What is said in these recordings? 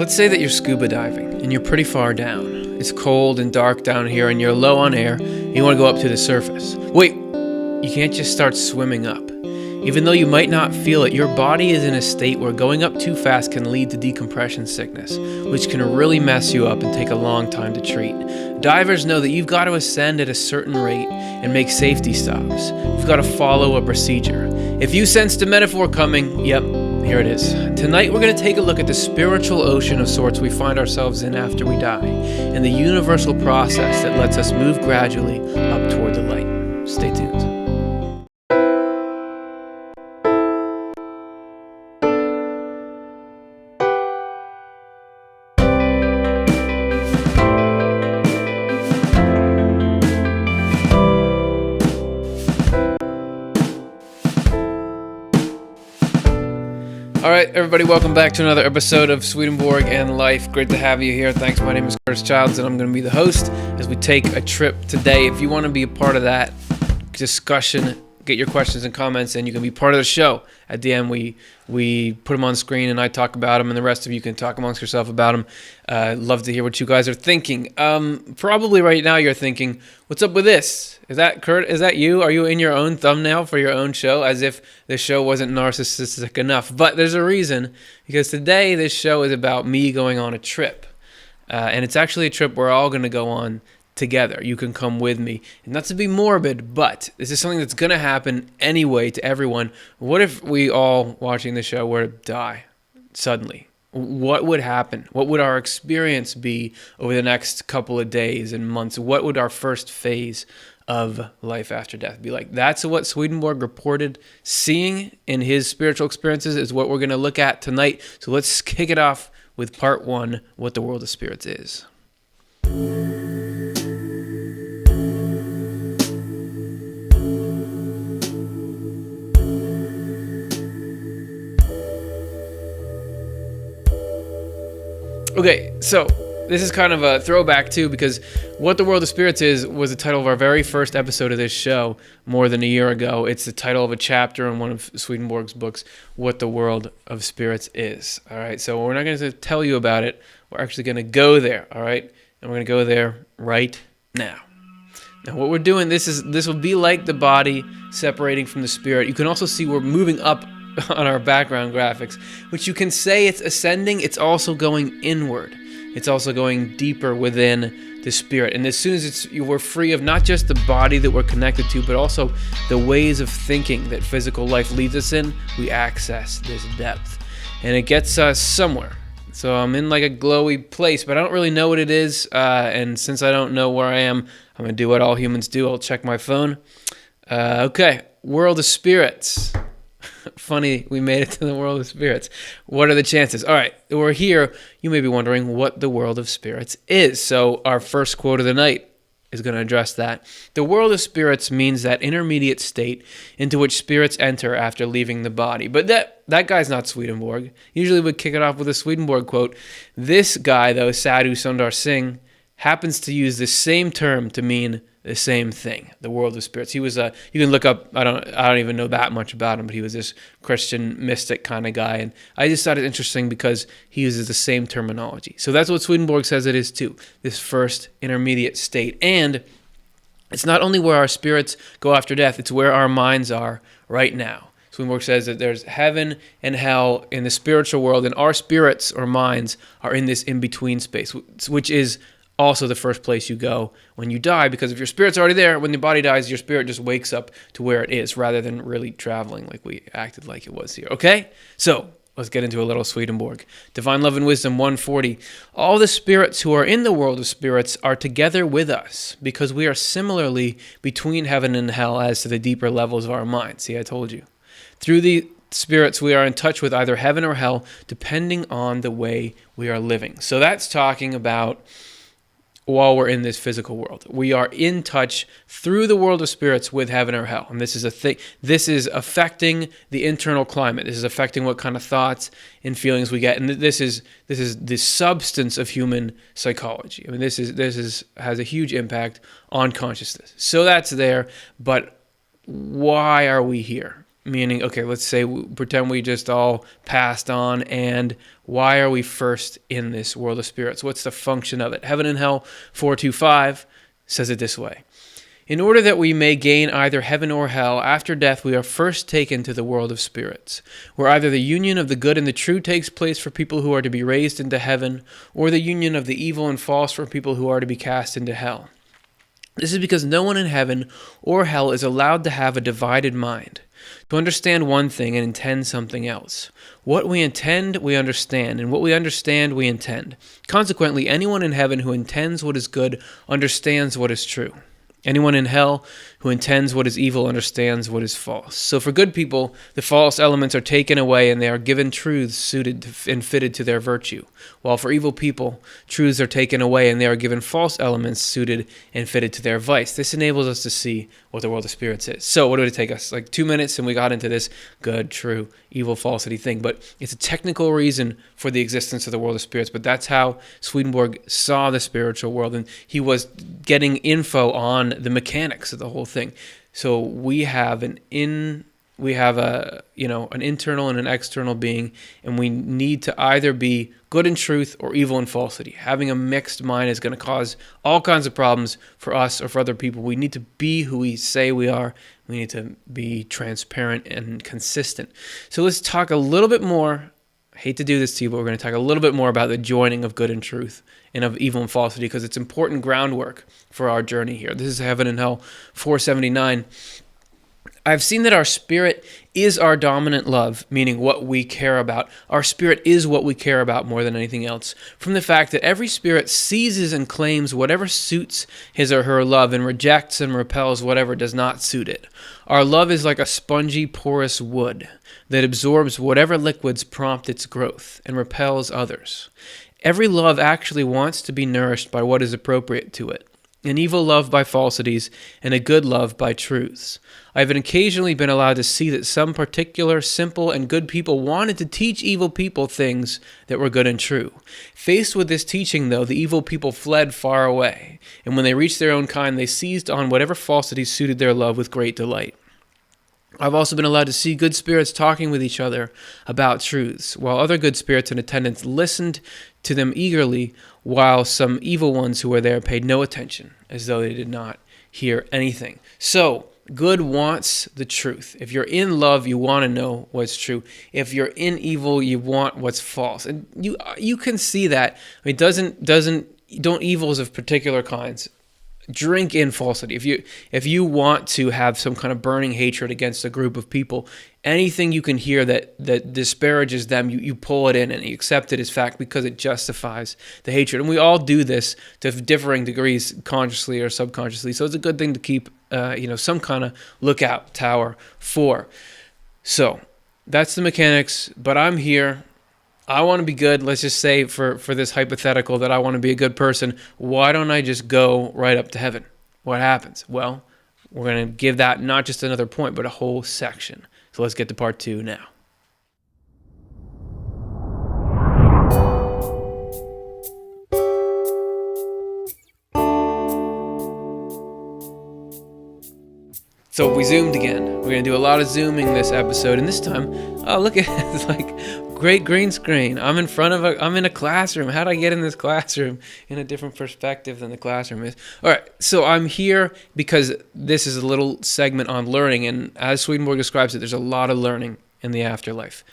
Let's say that you're scuba diving and you're pretty far down. It's cold and dark down here and you're low on air and you want to go up to the surface. Wait, you can't just start swimming up. Even though you might not feel it, your body is in a state where going up too fast can lead to decompression sickness, which can really mess you up and take a long time to treat. Divers know that you've got to ascend at a certain rate and make safety stops. You've got to follow a procedure. If you sensed a metaphor coming, yep, here it is. Tonight we're going to take a look at the spiritual ocean of sorts we find ourselves in after we die, and the universal process that lets us move gradually up toward the light. Stay tuned. All right, everybody, welcome back to another episode of Swedenborg and Life. Great to have you here. Thanks. My name is Curtis Childs, and I'm going to be the host as we take a trip today. If you want to be a part of that discussion, get your questions and comments, and you can be part of the show. At the end, we put them on screen, and I talk about them, and the rest of you can talk amongst yourself about them. Love to hear what you guys are thinking. Probably right now you're thinking, what's up with this? Is that Kurt? Is that you? Are you in your own thumbnail for your own show? As if the show wasn't narcissistic enough. But there's a reason, because today this show is about me going on a trip. And it's actually a trip we're all going to go on together. You can come with me. And not to be morbid, but this is something that's going to happen anyway to everyone. What if we all watching the show were to die suddenly? What would happen? What would our experience be over the next couple of days and months? What would our first phase of life after death be like? That's what Swedenborg reported seeing in his spiritual experiences is what we're going to look at tonight. So let's kick it off with part one, what the world of spirits is. Okay, so this is kind of a throwback too, because What the World of Spirits Is was the title of our very first episode of this show more than a year ago. It's the title of a chapter in one of Swedenborg's books, What the World of Spirits Is. All right, so we're not going to tell you about it. We're actually going to go there, all right? And we're going to go there right now. Now, what we're doing, this will be like the body separating from the spirit. You can also see we're moving up on our background graphics, which you can say it's ascending. It's also going inward. It's also going deeper within the spirit. And as soon as we're free of not just the body that we're connected to, but also the ways of thinking that physical life leads us in, we access this depth. And it gets us somewhere. So I'm in like a glowy place, but I don't really know what it is. And since I don't know where I am, I'm going to do what all humans do. I'll check my phone. Okay, world of spirits. Funny, we made it to the world of spirits. What are the chances? All right, we're here. You may be wondering what the world of spirits is. So our first quote of the night is going to address that. The world of spirits means that intermediate state into which spirits enter after leaving the body. But that guy's not Swedenborg. Usually we'd kick it off with a Swedenborg quote. This guy, though, Sadhu Sundar Singh, happens to use the same term to mean the same thing, the world of spirits. He was you can look up, I don't even know that much about him, but he was this Christian mystic kind of guy. And I just thought it interesting because he uses the same terminology. So that's what Swedenborg says it is too, this first intermediate state. And it's not only where our spirits go after death, it's where our minds are right now. Swedenborg says that there's heaven and hell in the spiritual world, and our spirits or minds are in this in-between space, which is also the first place you go when you die, because if your spirit's already there, when the body dies, your spirit just wakes up to where it is rather than really traveling like we acted like it was here. Okay? So let's get into a little Swedenborg. Divine Love and Wisdom 140. All the spirits who are in the world of spirits are together with us because we are similarly between heaven and hell as to the deeper levels of our mind. See, I told you. Through the spirits, we are in touch with either heaven or hell, depending on the way we are living. So that's talking about while we're in this physical world. We are in touch through the world of spirits with heaven or hell. And this is a thing. This is affecting the internal climate. This is affecting what kind of thoughts and feelings we get. And this is the substance of human psychology. I mean, this has a huge impact on consciousness. So that's there, but why are we here? Meaning, okay, let's say pretend we just all passed on, and why are we first in this world of spirits? What's the function of it? Heaven and Hell 425 says it this way. In order that we may gain either heaven or hell, after death we are first taken to the world of spirits, where either the union of the good and the true takes place for people who are to be raised into heaven, or the union of the evil and false for people who are to be cast into hell. This is because no one in heaven or hell is allowed to have a divided mind, to understand one thing and intend something else. What we intend, we understand, and what we understand, we intend. Consequently, anyone in heaven who intends what is good understands what is true. Anyone in hell who intends what is evil understands what is false. So for good people, the false elements are taken away and they are given truths suited and fitted to their virtue. While for evil people, truths are taken away and they are given false elements suited and fitted to their vice. This enables us to see what the world of spirits is. So what did it take us? Like 2 minutes and we got into this good, true, evil, falsity thing. But it's a technical reason for the existence of the world of spirits. But that's how Swedenborg saw the spiritual world. And he was getting info on the mechanics of the whole thing. So we have an internal and an external being, and we need to either be good in truth or evil in falsity. Having a mixed mind is going to cause all kinds of problems for us or for other people. We need to be who we say we are. We need to be transparent and consistent. So let's talk a little bit more. I hate to do this to you, but we're going to talk a little bit more about the joining of good and truth and of evil and falsity, because it's important groundwork for our journey here. This is Heaven and Hell 479. I've seen that our spirit is our dominant love, meaning what we care about. Our spirit is what we care about more than anything else, from the fact that every spirit seizes and claims whatever suits his or her love and rejects and repels whatever does not suit it. Our love is like a spongy, porous wood that absorbs whatever liquids prompt its growth and repels others. Every love actually wants to be nourished by what is appropriate to it. An evil love by falsities, and a good love by truths. I have occasionally been allowed to see that some particular simple and good people wanted to teach evil people things that were good and true. Faced with this teaching, though, the evil people fled far away, and when they reached their own kind, they seized on whatever falsities suited their love with great delight. I've also been allowed to see good spirits talking with each other about truths, while other good spirits in attendance listened to them eagerly, while some evil ones who were there paid no attention, as though they did not hear anything. So, good wants the truth. If you're in love, you want to know what's true. If you're in evil, you want what's false. And you can see that. I mean, don't evils of particular kinds drink in falsity. If you want to have some kind of burning hatred against a group of people, anything you can hear that disparages them, you pull it in and you accept it as fact because it justifies the hatred. And we all do this to differing degrees, consciously or subconsciously. So it's a good thing to keep some kind of lookout tower for. So that's the mechanics. But I'm here. I want to be good. Let's just say for this hypothetical that I want to be a good person. Why don't I just go right up to heaven? What happens? Well, we're going to give that not just another point, but a whole section. So let's get to part 2 now. So we zoomed again. We're going to do a lot of zooming this episode. And this time, oh, look at it. It's like great green screen. I'm in a classroom. How did I get in this classroom in a different perspective than the classroom is? All right. So I'm here because this is a little segment on learning. And as Swedenborg describes it, there's a lot of learning in the afterlife.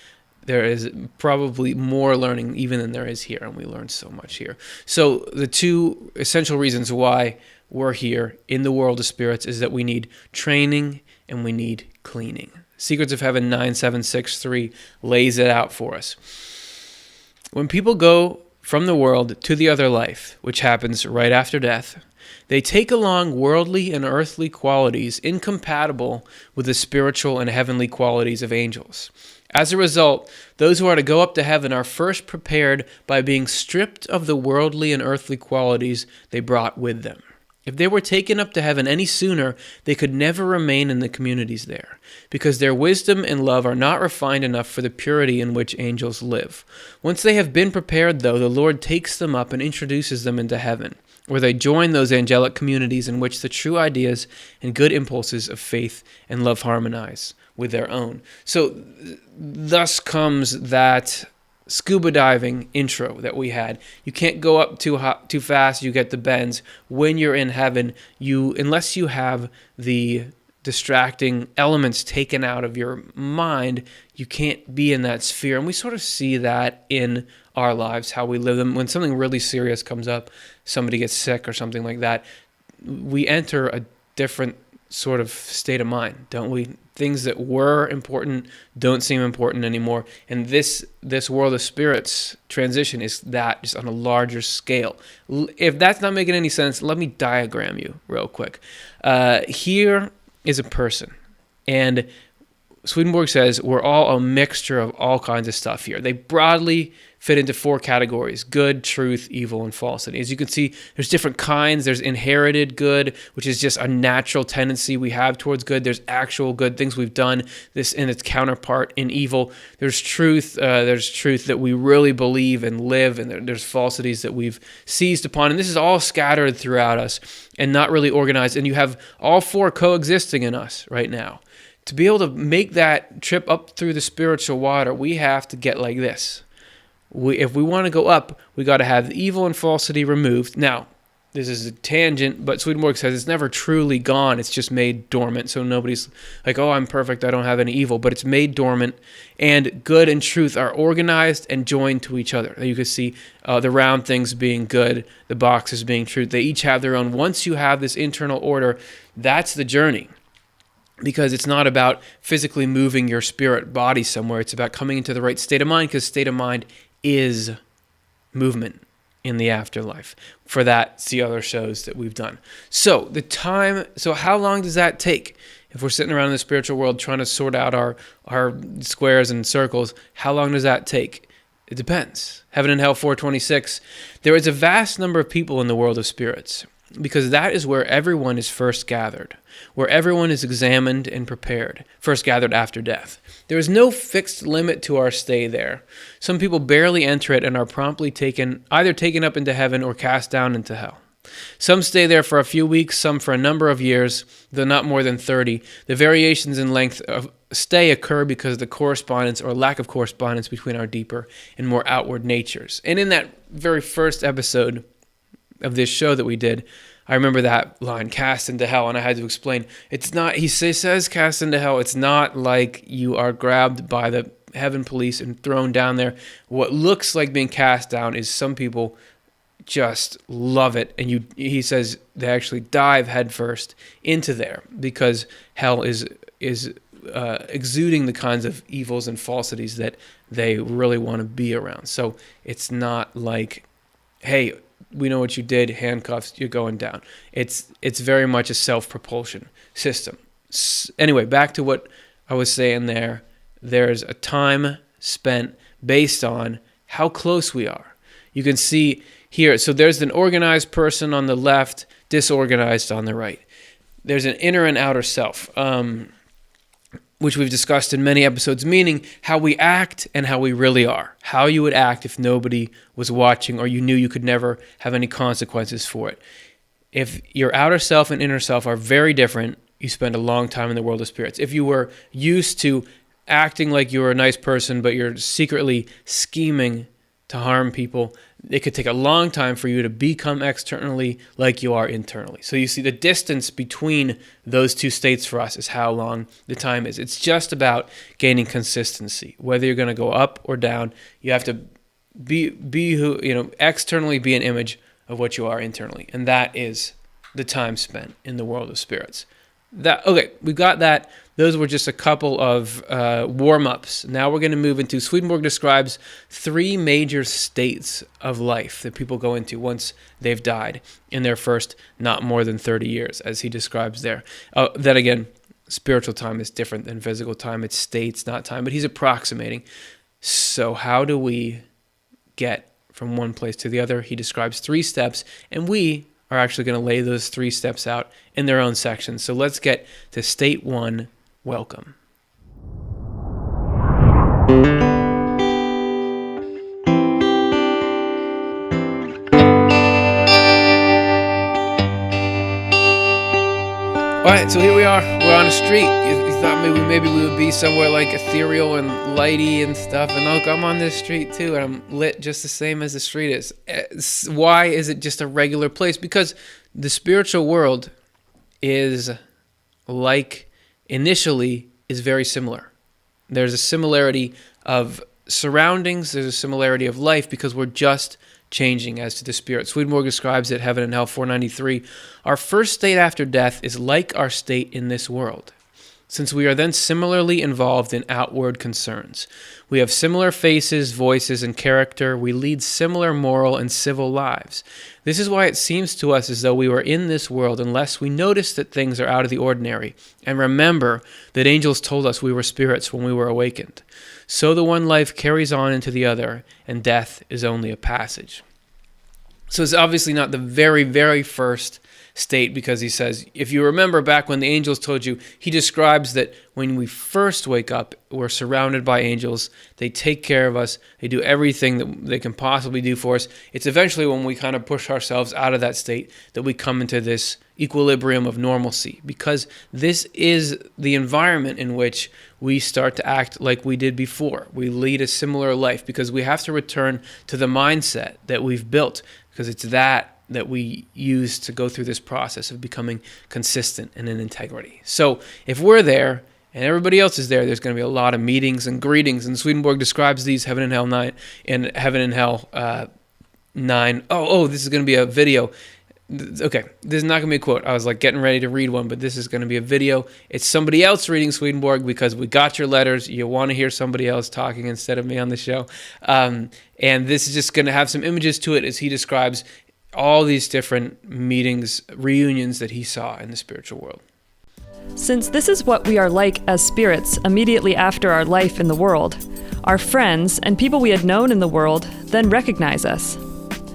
There is probably more learning even than there is here. And we learn so much here. So the 2 essential reasons why we're here in the world of spirits is that we need training and we need cleaning. Secrets of Heaven 9763 lays it out for us. When people go from the world to the other life, which happens right after death, they take along worldly and earthly qualities incompatible with the spiritual and heavenly qualities of angels. As a result, those who are to go up to heaven are first prepared by being stripped of the worldly and earthly qualities they brought with them. If they were taken up to heaven any sooner, they could never remain in the communities there, because their wisdom and love are not refined enough for the purity in which angels live. Once they have been prepared, though, the Lord takes them up and introduces them into heaven, where they join those angelic communities in which the true ideas and good impulses of faith and love harmonize. with their own. So thus comes that scuba diving intro that we had. You can't go up too fast, you get the bends. When you're in heaven, unless you have the distracting elements taken out of your mind, you can't be in that sphere. And we sort of see that in our lives, how we live them. When something really serious comes up, somebody gets sick or something like that, we enter a different sort of state of mind, don't we? Things that were important don't seem important anymore. And this world of spirits transition is that, just on a larger scale. If that's not making any sense, let me diagram you real quick. Here is a person, and Swedenborg says we're all a mixture of all kinds of stuff here. They broadly fit into 4 categories: good, truth, evil, and falsity. As you can see, there's different kinds. There's inherited good, which is just a natural tendency we have towards good. There's actual good, things we've done, this in its counterpart in evil. There's truth that we really believe and live, and there's falsities that we've seized upon. And this is all scattered throughout us and not really organized. And you have all 4 coexisting in us right now. To be able to make that trip up through the spiritual water, we have to get like this. If we want to go up, we got to have evil and falsity removed. Now, this is a tangent, but Swedenborg says it's never truly gone. It's just made dormant. So nobody's like, oh, I'm perfect, I don't have any evil. But it's made dormant. And good and truth are organized and joined to each other. You can see the round things being good, the boxes being truth. They each have their own. Once you have this internal order, that's the journey. Because it's not about physically moving your spirit body somewhere. It's about coming into the right state of mind, because state of mind is movement in the afterlife. For that, see other shows that we've done. So how long does that take? If we're sitting around in the spiritual world trying to sort out our squares and circles, how long does that take? It depends. Heaven and Hell 426. There is a vast number of people in the world of spirits, because that is where everyone is first gathered, where everyone is examined and prepared, first gathered after death. There is no fixed limit to our stay there. Some people barely enter it and are promptly either taken up into heaven or cast down into hell. Some stay there for a few weeks, some for a number of years, though not more than 30. The variations in length of stay occur because of the correspondence or lack of correspondence between our deeper and more outward natures. And in that very first episode of this show that we did, I remember that line, cast into hell, and I had to explain, it's not, he says cast into hell, it's not like you are grabbed by the heaven police and thrown down there. What looks like being cast down is some people just love it, and he says they actually dive headfirst into there, because hell is exuding the kinds of evils and falsities that they really want to be around. So it's not like, hey, we know what you did, handcuffs, you're going down. It's very much a self-propulsion system. Anyway, back to what I was saying there. There's a time spent based on how close we are. You can see here, so there's an organized person on the left, disorganized on the right. There's an inner and outer self, which we've discussed in many episodes, meaning how we act and how we really are. How you would act if nobody was watching or you knew you could never have any consequences for it. If your outer self and inner self are very different, you spend a long time in the world of spirits. If you were used to acting like you were a nice person, but you're secretly scheming to harm people, it could take a long time for you to become externally like you are internally. So you see the distance between those two states for us is how long the time is. It's just about gaining consistency. Whether you're going to go up or down, you have to be who, externally be an image of what you are internally. And that is the time spent in the world of spirits. We got that. Those were just a couple of warm-ups. Now we're going to move into, Swedenborg describes 3 major states of life that people go into once they've died in their first not more than 30 years, as he describes there. Then again, spiritual time is different than physical time. It's states, not time, but he's approximating. So how do we get from one place to the other? He describes 3 steps, and we are actually going to lay those 3 steps out in their own sections. So let's get to state 1, welcome. Alright, so here we are. We're on a street. You thought maybe we would be somewhere like ethereal and lighty and stuff. And look, I'm on this street too, and I'm lit just the same as the street is. Why is it just a regular place? Because the spiritual world is initially is very similar. There's a similarity of surroundings. There's a similarity of life because we're just changing as to the spirit. Swedenborg describes it, Heaven and Hell 493. Our first state after death is like our state in this world, since we are then similarly involved in outward concerns. We have similar faces, voices, and character. We lead similar moral and civil lives. This is why it seems to us as though we were in this world unless we notice that things are out of the ordinary and remember that angels told us we were spirits when we were awakened. So the one life carries on into the other, and death is only a passage. So it's obviously not the very, very first state, because he says, if you remember back when the angels told you, he describes that when we first wake up, we're surrounded by angels. They take care of us. They do everything that they can possibly do for us. It's eventually when we kind of push ourselves out of that state that we come into this equilibrium of normalcy, because this is the environment in which we start to act like we did before. We lead a similar life because we have to return to the mindset that we've built, because it's that we use to go through this process of becoming consistent and in integrity. So if we're there and everybody else is there, there's going to be a lot of meetings and greetings. And Swedenborg describes these, Heaven and Hell 9 and Heaven and Hell 9. This is going to be a video. Okay, this is not going to be a quote. I was like getting ready to read one, but this is going to be a video. It's somebody else reading Swedenborg because we got your letters. You want to hear somebody else talking instead of me on the show. And this is just going to have some images to it as he describes all these different meetings, reunions that he saw in the spiritual world. Since this is what we are like as spirits immediately after our life in the world, our friends and people we had known in the world then recognize us.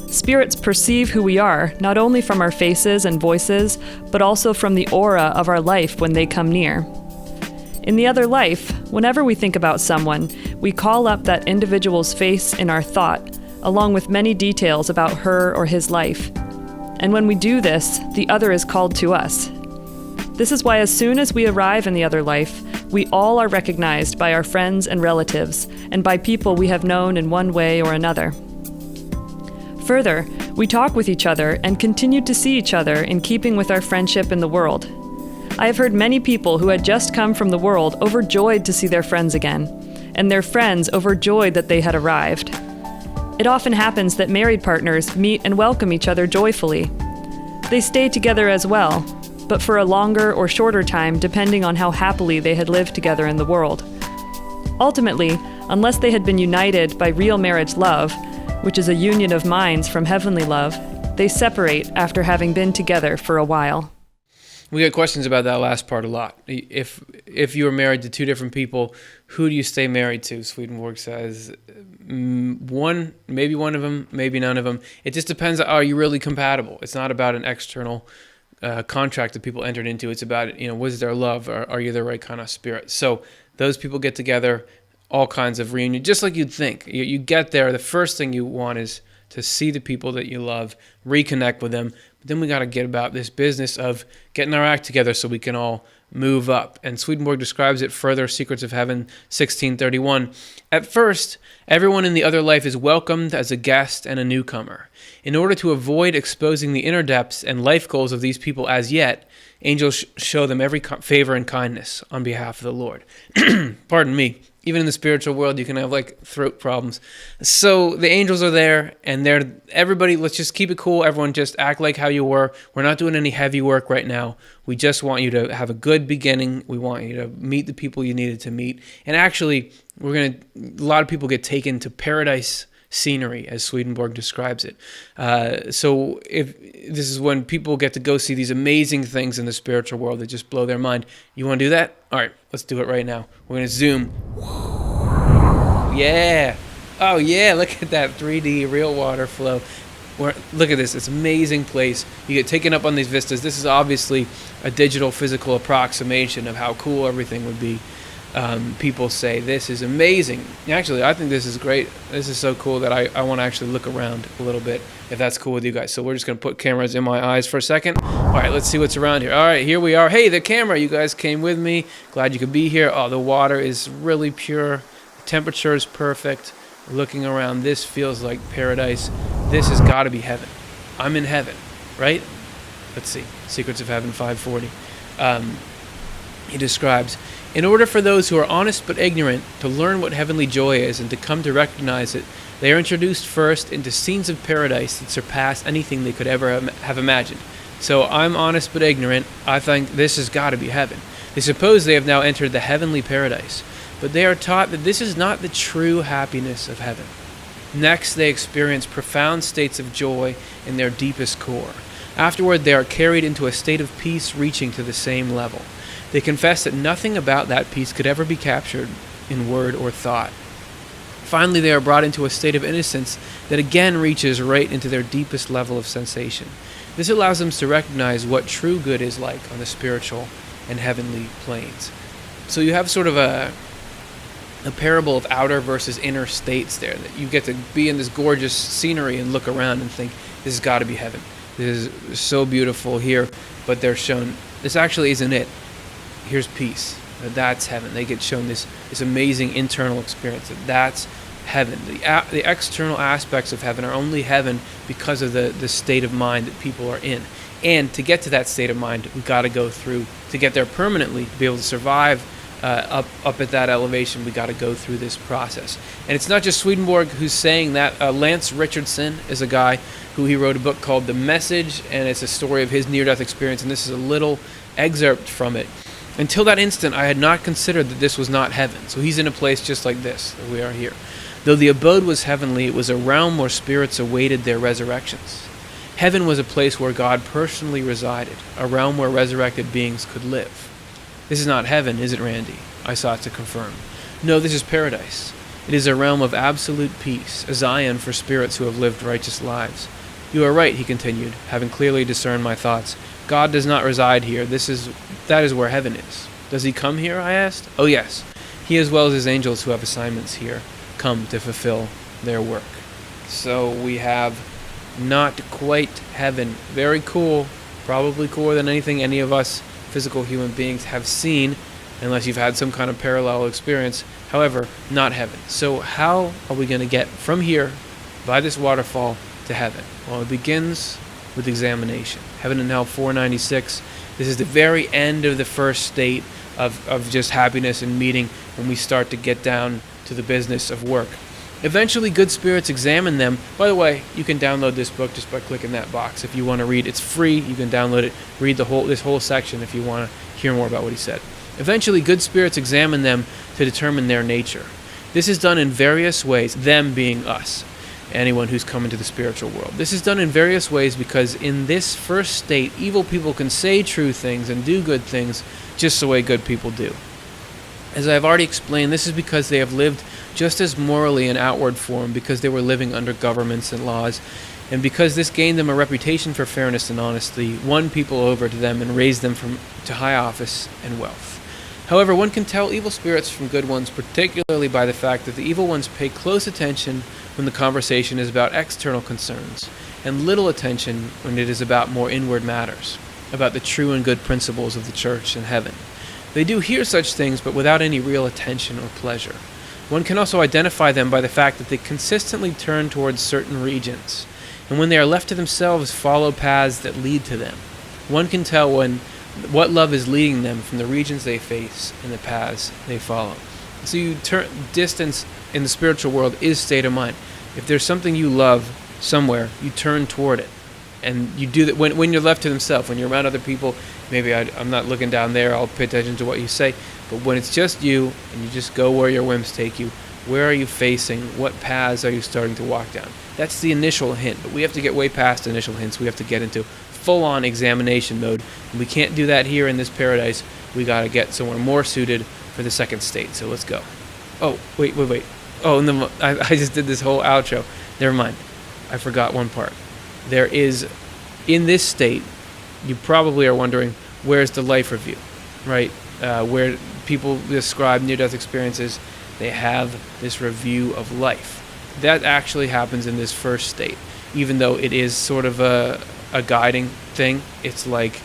Spirits perceive who we are, not only from our faces and voices, but also from the aura of our life when they come near. In the other life, whenever we think about someone, we call up that individual's face in our thought, along with many details about her or his life. And when we do this, the other is called to us. This is why as soon as we arrive in the other life, we all are recognized by our friends and relatives, and by people we have known in one way or another. Further, we talk with each other and continue to see each other in keeping with our friendship in the world. I have heard many people who had just come from the world overjoyed to see their friends again, and their friends overjoyed that they had arrived. It often happens that married partners meet and welcome each other joyfully. They stay together as well, but for a longer or shorter time depending on how happily they had lived together in the world. Ultimately, unless they had been united by real marriage love, which is a union of minds from heavenly love, they separate after having been together for a while. We get questions about that last part a lot. If you were married to two different people, who do you stay married to? Swedenborg says maybe one of them, maybe none of them. It just depends. Are you really compatible? It's not about an external contract that people entered into. It's about, was there love? Are you the right kind of spirit? So those people get together, all kinds of reunion, just like you'd think. You get there, the first thing you want is to see the people that you love, reconnect with them. But then we got to get about this business of getting our act together so we can all move up. And Swedenborg describes it further, Secrets of Heaven 1631. At first, everyone in the other life is welcomed as a guest and a newcomer. In order to avoid exposing the inner depths and life goals of these people as yet, angels show them every favor and kindness on behalf of the Lord. Pardon me. Even in the spiritual world, you can have throat problems. So the angels are there, and everybody, let's just keep it cool. Everyone just act like how you were. We're not doing any heavy work right now. We just want you to have a good beginning. We want you to meet the people you needed to meet. And actually, a lot of people get taken to paradise scenery, as Swedenborg describes it. So if this is when people get to go see these amazing things in the spiritual world that just blow their mind. You want to do that? All right, let's do it right now. We're going to zoom. Yeah. Oh, yeah, look at that 3D real water flow. Look at this. It's an amazing place. You get taken up on these vistas. This is obviously a digital physical approximation of how cool everything would be. People say, this is amazing. Actually, I think this is great. This is so cool that I want to actually look around a little bit, if that's cool with you guys. So we're just going to put cameras in my eyes for a second. All right, let's see what's around here. All right, here we are. Hey, the camera, you guys came with me. Glad you could be here. Oh, the water is really pure. The temperature is perfect. Looking around, this feels like paradise. This has got to be heaven. I'm in heaven, right? Let's see. Secrets of Heaven 540. He describes, in order for those who are honest but ignorant to learn what heavenly joy is and to come to recognize it, they are introduced first into scenes of paradise that surpass anything they could ever have imagined. So I'm honest but ignorant. I think this has got to be heaven. They suppose they have now entered the heavenly paradise, but they are taught that this is not the true happiness of heaven. Next, they experience profound states of joy in their deepest core. Afterward, they are carried into a state of peace reaching to the same level. They confess that nothing about that peace could ever be captured in word or thought. Finally, they are brought into a state of innocence that again reaches right into their deepest level of sensation. This allows them to recognize what true good is like on the spiritual and heavenly planes. So you have sort of a parable of outer versus inner states there, that you get to be in this gorgeous scenery and look around and think, this has got to be heaven. This is so beautiful here, but they're shown, this actually isn't it. Here's peace. That's heaven. They get shown this amazing internal experience. That's heaven. The external aspects of heaven are only heaven because of the state of mind that people are in. And to get to that state of mind, we've got to go through, to get there permanently, to be able to survive up at that elevation, we got to go through this process. And it's not just Swedenborg who's saying that. Lance Richardson is a guy who he wrote a book called The Message, and it's a story of his near-death experience, and this is a little excerpt from it. Until that instant, I had not considered that this was not heaven. So he's in a place just like this, that we are here. Though the abode was heavenly, it was a realm where spirits awaited their resurrections. Heaven was a place where God personally resided, a realm where resurrected beings could live. This is not heaven, is it, Randy? I sought to confirm. No, this is paradise. It is a realm of absolute peace, a Zion for spirits who have lived righteous lives. You are right, he continued, having clearly discerned my thoughts. God does not reside here. That is where heaven is. Does he come here, I asked? Oh, yes. He, as well as his angels who have assignments here, come to fulfill their work. So we have not quite heaven. Very cool. Probably cooler than anything any of us physical human beings have seen, unless you've had some kind of parallel experience. However, not heaven. So how are we going to get from here, by this waterfall, to heaven? Well, it begins with examination. Heaven and Hell 496. This is the very end of the first state of just happiness and meeting, when we start to get down to the business of work. Eventually, good spirits examine them. By the way, you can download this book just by clicking that box if you want to read. It's free. You can download it, read this whole section if you want to hear more about what he said. Eventually, good spirits examine them to determine their nature. This is done in various ways, them being us, anyone who's come into the spiritual world. This is done in various ways because in this first state, evil people can say true things and do good things just the way good people do. As I've already explained, this is because they have lived just as morally in outward form, because they were living under governments and laws, and because this gained them a reputation for fairness and honesty, won people over to them and raised them to high office and wealth. However, one can tell evil spirits from good ones, particularly by the fact that the evil ones pay close attention when the conversation is about external concerns, and little attention when it is about more inward matters, about the true and good principles of the church and heaven. They do hear such things, but without any real attention or pleasure. One can also identify them by the fact that they consistently turn towards certain regions, and when they are left to themselves, follow paths that lead to them. One can tell what love is leading them from the regions they face and the paths they follow. So you turn distance in the spiritual world is state of mind. If there's something you love somewhere, you turn toward it. And you do that when you're left to themselves. When you're around other people, maybe I'm not looking down there, I'll pay attention to what you say. But when it's just you, and you just go where your whims take you, where are you facing? What paths are you starting to walk down? That's the initial hint. But we have to get way past initial hints. We have to get into full-on examination mode. And we can't do that here in this paradise. We got to get somewhere more suited for the second state. So let's go. Oh, wait. Oh, and then I just did this whole outro. Never mind. I forgot one part. There is, in this state, you probably are wondering, where's the life review, right? Where people describe near-death experiences, they have this review of life. That actually happens in this first state, even though it is sort of a guiding thing. It's like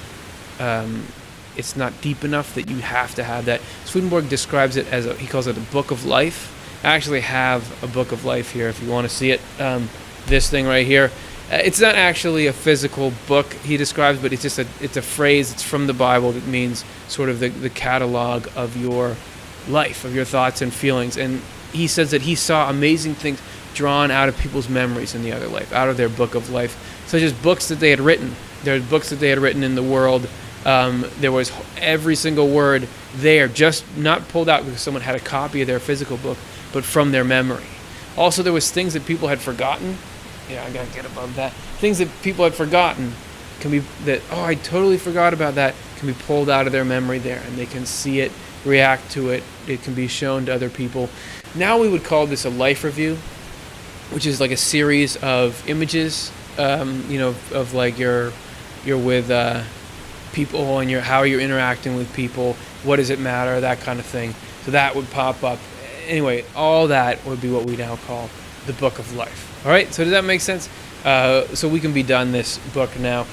it's not deep enough that you have to have that. Swedenborg describes it as he calls it a book of life. I actually have a book of life here if you want to see it. This thing right here. It's not actually a physical book he describes, but it's a phrase. It's from the Bible that means sort of the catalog of your life, of your thoughts and feelings. And he says that he saw amazing things drawn out of people's memories in the other life, out of their book of life, such as books that they had written. There's books that they had written in the world. There was every single word there, just not pulled out because someone had a copy of their physical book, but from their memory. Also, there was things that people had forgotten. Yeah, I gotta get above that. Things that people had forgotten I totally forgot about that, can be pulled out of their memory there, and they can see it, react to it. It can be shown to other people. Now we would call this a life review, which is like a series of images, of like you're with people and how you're interacting with people. What does it matter? That kind of thing. So that would pop up. Anyway, all that would be what we now call the book of life. All right, so does that make sense? So we can be done this book now.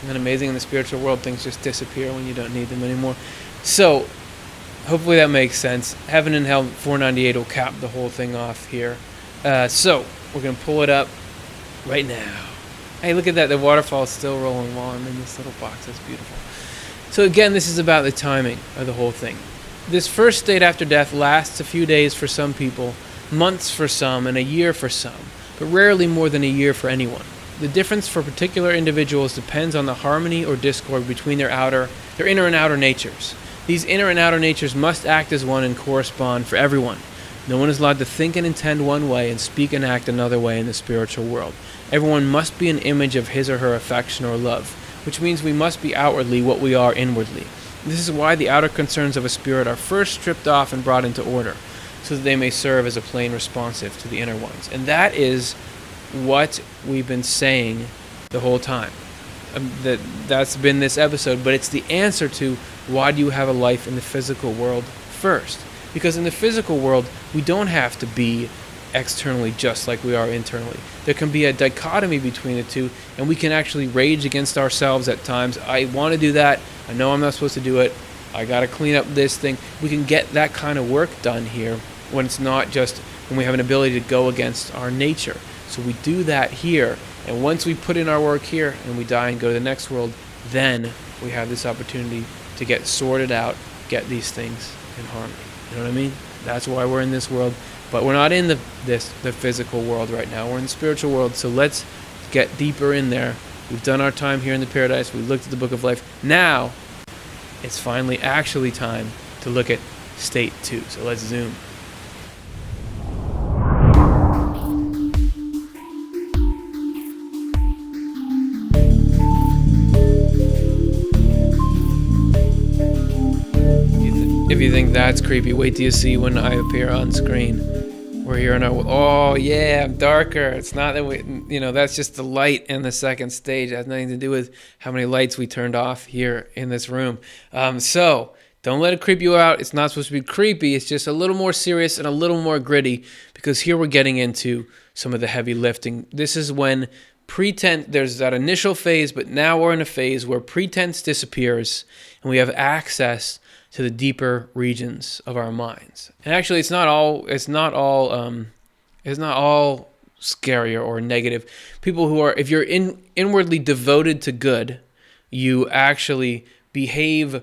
Isn't it amazing in the spiritual world, things just disappear when you don't need them anymore? So hopefully that makes sense. Heaven and Hell 498 will cap the whole thing off here. So we're going to pull it up right now. Hey, look at that. The waterfall is still rolling while I'm in this little box. That's beautiful. So again, this is about the timing of the whole thing. This first state after death lasts a few days for some people, months for some, and a year for some, but rarely more than a year for anyone. The difference for particular individuals depends on the harmony or discord between their inner and outer natures. These inner and outer natures must act as one and correspond for everyone. No one is allowed to think and intend one way and speak and act another way in the spiritual world. Everyone must be an image of his or her affection or love, which means we must be outwardly what we are inwardly. This is why the outer concerns of a spirit are first stripped off and brought into order, so that they may serve as a plane responsive to the inner ones. And that is what we've been saying the whole time. That's been this episode, but it's the answer to why do you have a life in the physical world first? Because in the physical world, we don't have to be externally just like we are internally. There can be a dichotomy between the two, and we can actually rage against ourselves at times. I want to do that. I know I'm not supposed to do it. I got to clean up this thing. We can get that kind of work done here when it's not just when we have an ability to go against our nature. So we do that here, and once we put in our work here and we die and go to the next world, then we have this opportunity to get sorted out, get these things in harmony. You know what I mean? That's why we're in this world, but we're not in the physical world right now. We're in the spiritual world, so let's get deeper in there. We've done our time here in the paradise. We looked at the book of life. Now, it's finally actually time to look at state 2. So let's zoom. If you think that's creepy, wait till you see when I appear on screen. We're here in our... Oh, yeah, I'm darker. It's not that that's just the light in the second stage. It has nothing to do with how many lights we turned off here in this room. So don't let it creep you out. It's not supposed to be creepy. It's just a little more serious and a little more gritty, because here we're getting into some of the heavy lifting. This is when there's that initial phase, but now we're in a phase where pretense disappears and we have access to the deeper regions of our minds. And actually, it's not all scary or negative. People who are, if you're inwardly devoted to good, you actually behave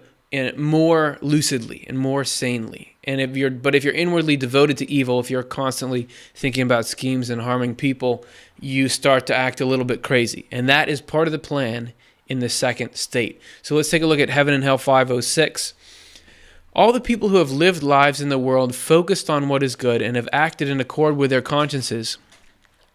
more lucidly and more sanely. And if you're inwardly devoted to evil, if you're constantly thinking about schemes and harming people, you start to act a little bit crazy. And that is part of the plan in the second state. So let's take a look at Heaven and Hell 506. All the people who have lived lives in the world focused on what is good and have acted in accord with their consciences,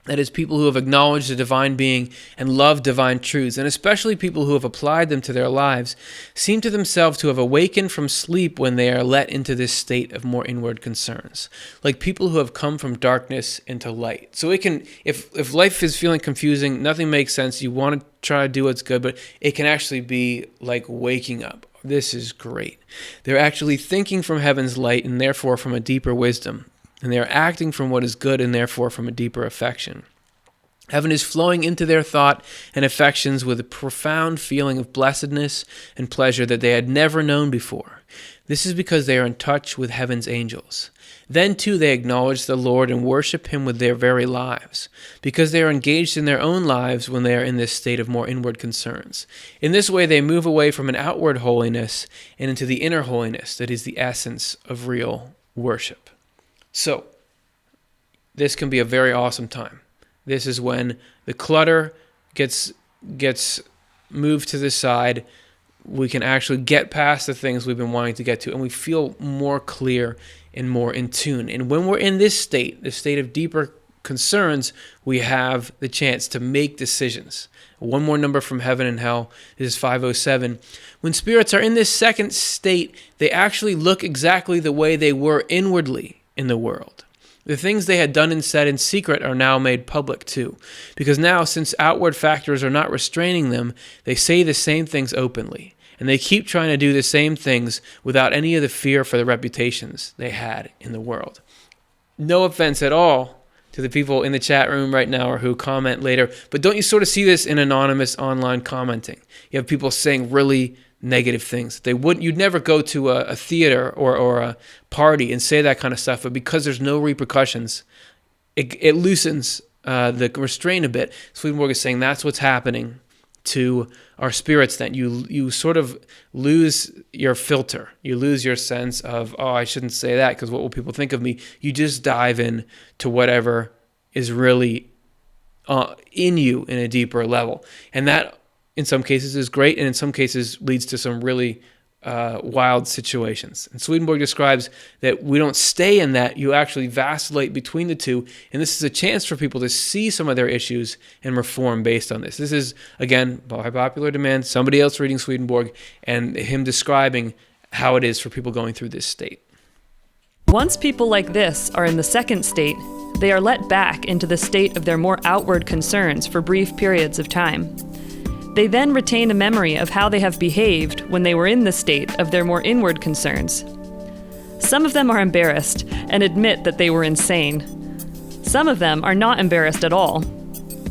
that is, people who have acknowledged the divine being and loved divine truths, and especially people who have applied them to their lives, seem to themselves to have awakened from sleep when they are let into this state of more inward concerns, like people who have come from darkness into light. So it can, if life is feeling confusing, nothing makes sense, you want to try to do what's good, but it can actually be like waking up. This is great. They're actually thinking from heaven's light and therefore from a deeper wisdom. And they are acting from what is good and therefore from a deeper affection. Heaven is flowing into their thought and affections with a profound feeling of blessedness and pleasure that they had never known before. This is because they are in touch with heaven's angels. Then, too, they acknowledge the Lord and worship him with their very lives, because they are engaged in their own lives when they are in this state of more inward concerns. In this way, they move away from an outward holiness and into the inner holiness that is the essence of real worship. So, this can be a very awesome time. This is when the clutter gets moved to the side. We can actually get past the things we've been wanting to get to, and we feel more clear and more in tune. And when we're in this state, the state of deeper concerns, we have the chance to make decisions. One more number from Heaven and Hell is 507. When spirits are in this second state, they actually look exactly the way they were inwardly in the world. The things they had done and said in secret are now made public too, because now, since outward factors are not restraining them, they say the same things openly, and they keep trying to do the same things without any of the fear for the reputations they had in the world. No offense at all to the people in the chat room right now or who comment later, but don't you sort of see this in anonymous online commenting? You have people saying really negative things. You'd never go to a theater or a party and say that kind of stuff, but because there's no repercussions, it loosens the restraint a bit. Swedenborg is saying that's what's happening to our spirits then. You sort of lose your filter. You lose your sense of, oh, I shouldn't say that because what will people think of me? You just dive in to whatever is really in you in a deeper level. And that, in some cases, is great, and in some cases leads to some really wild situations. And Swedenborg describes that we don't stay in that. You actually vacillate between the two, and this is a chance for people to see some of their issues and reform based on this. This is, again, by popular demand, somebody else reading Swedenborg and him describing how it is for people going through this state. Once people like this are in the second state, they are let back into the state of their more outward concerns for brief periods of time. They then retain a memory of how they have behaved when they were in the state of their more inward concerns. Some of them are embarrassed and admit that they were insane. Some of them are not embarrassed at all.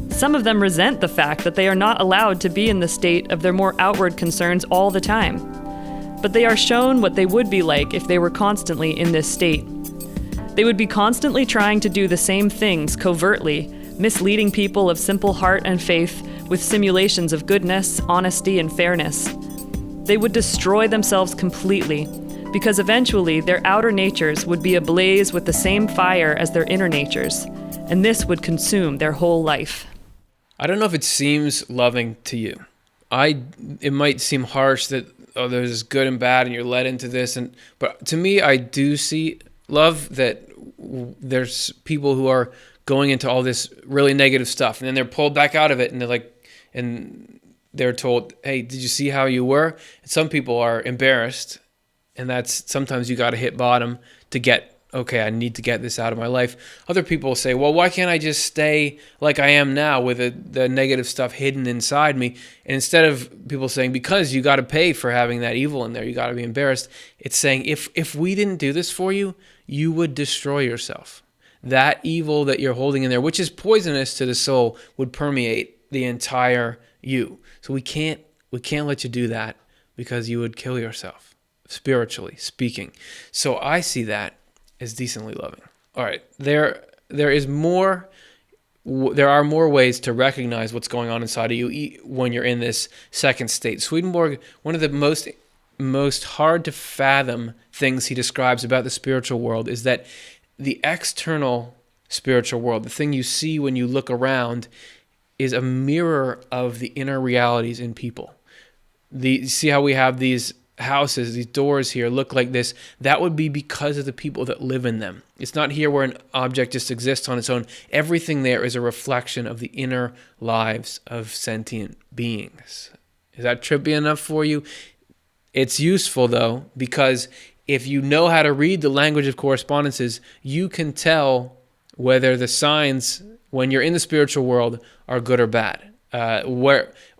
Some of them resent the fact that they are not allowed to be in the state of their more outward concerns all the time. But they are shown what they would be like if they were constantly in this state. They would be constantly trying to do the same things covertly, misleading people of simple heart and faith with simulations of goodness, honesty, and fairness. They would destroy themselves completely, because eventually their outer natures would be ablaze with the same fire as their inner natures, and this would consume their whole life. I don't know if it seems loving to you. It might seem harsh that, oh, there's good and bad and you're led into this, but to me, I do see love that there's people who are going into all this really negative stuff, and then they're pulled back out of it, and they're told, hey, did you see how you were? And some people are embarrassed, and that's sometimes you got to hit bottom to get, okay, I need to get this out of my life. Other people say, well, why can't I just stay like I am now with the negative stuff hidden inside me? And instead of people saying, because you got to pay for having that evil in there, you got to be embarrassed, it's saying, if we didn't do this for you, you would destroy yourself. That evil that you're holding in there, which is poisonous to the soul, would permeate the entire you. So we can't let you do that, because you would kill yourself, spiritually speaking. So I see that as decently loving. All right, there are more ways to recognize what's going on inside of you when you're in this second state. Swedenborg, one of the most hard to fathom things he describes about the spiritual world is that the external spiritual world, the thing you see when you look around, is a mirror of the inner realities in people. See how we have these houses, these doors here look like this? That would be because of the people that live in them. It's not here where an object just exists on its own. Everything there is a reflection of the inner lives of sentient beings. Is that trippy enough for you? It's useful, though, because if you know how to read the language of correspondences, you can tell whether the signs when you're in the spiritual world are good or bad.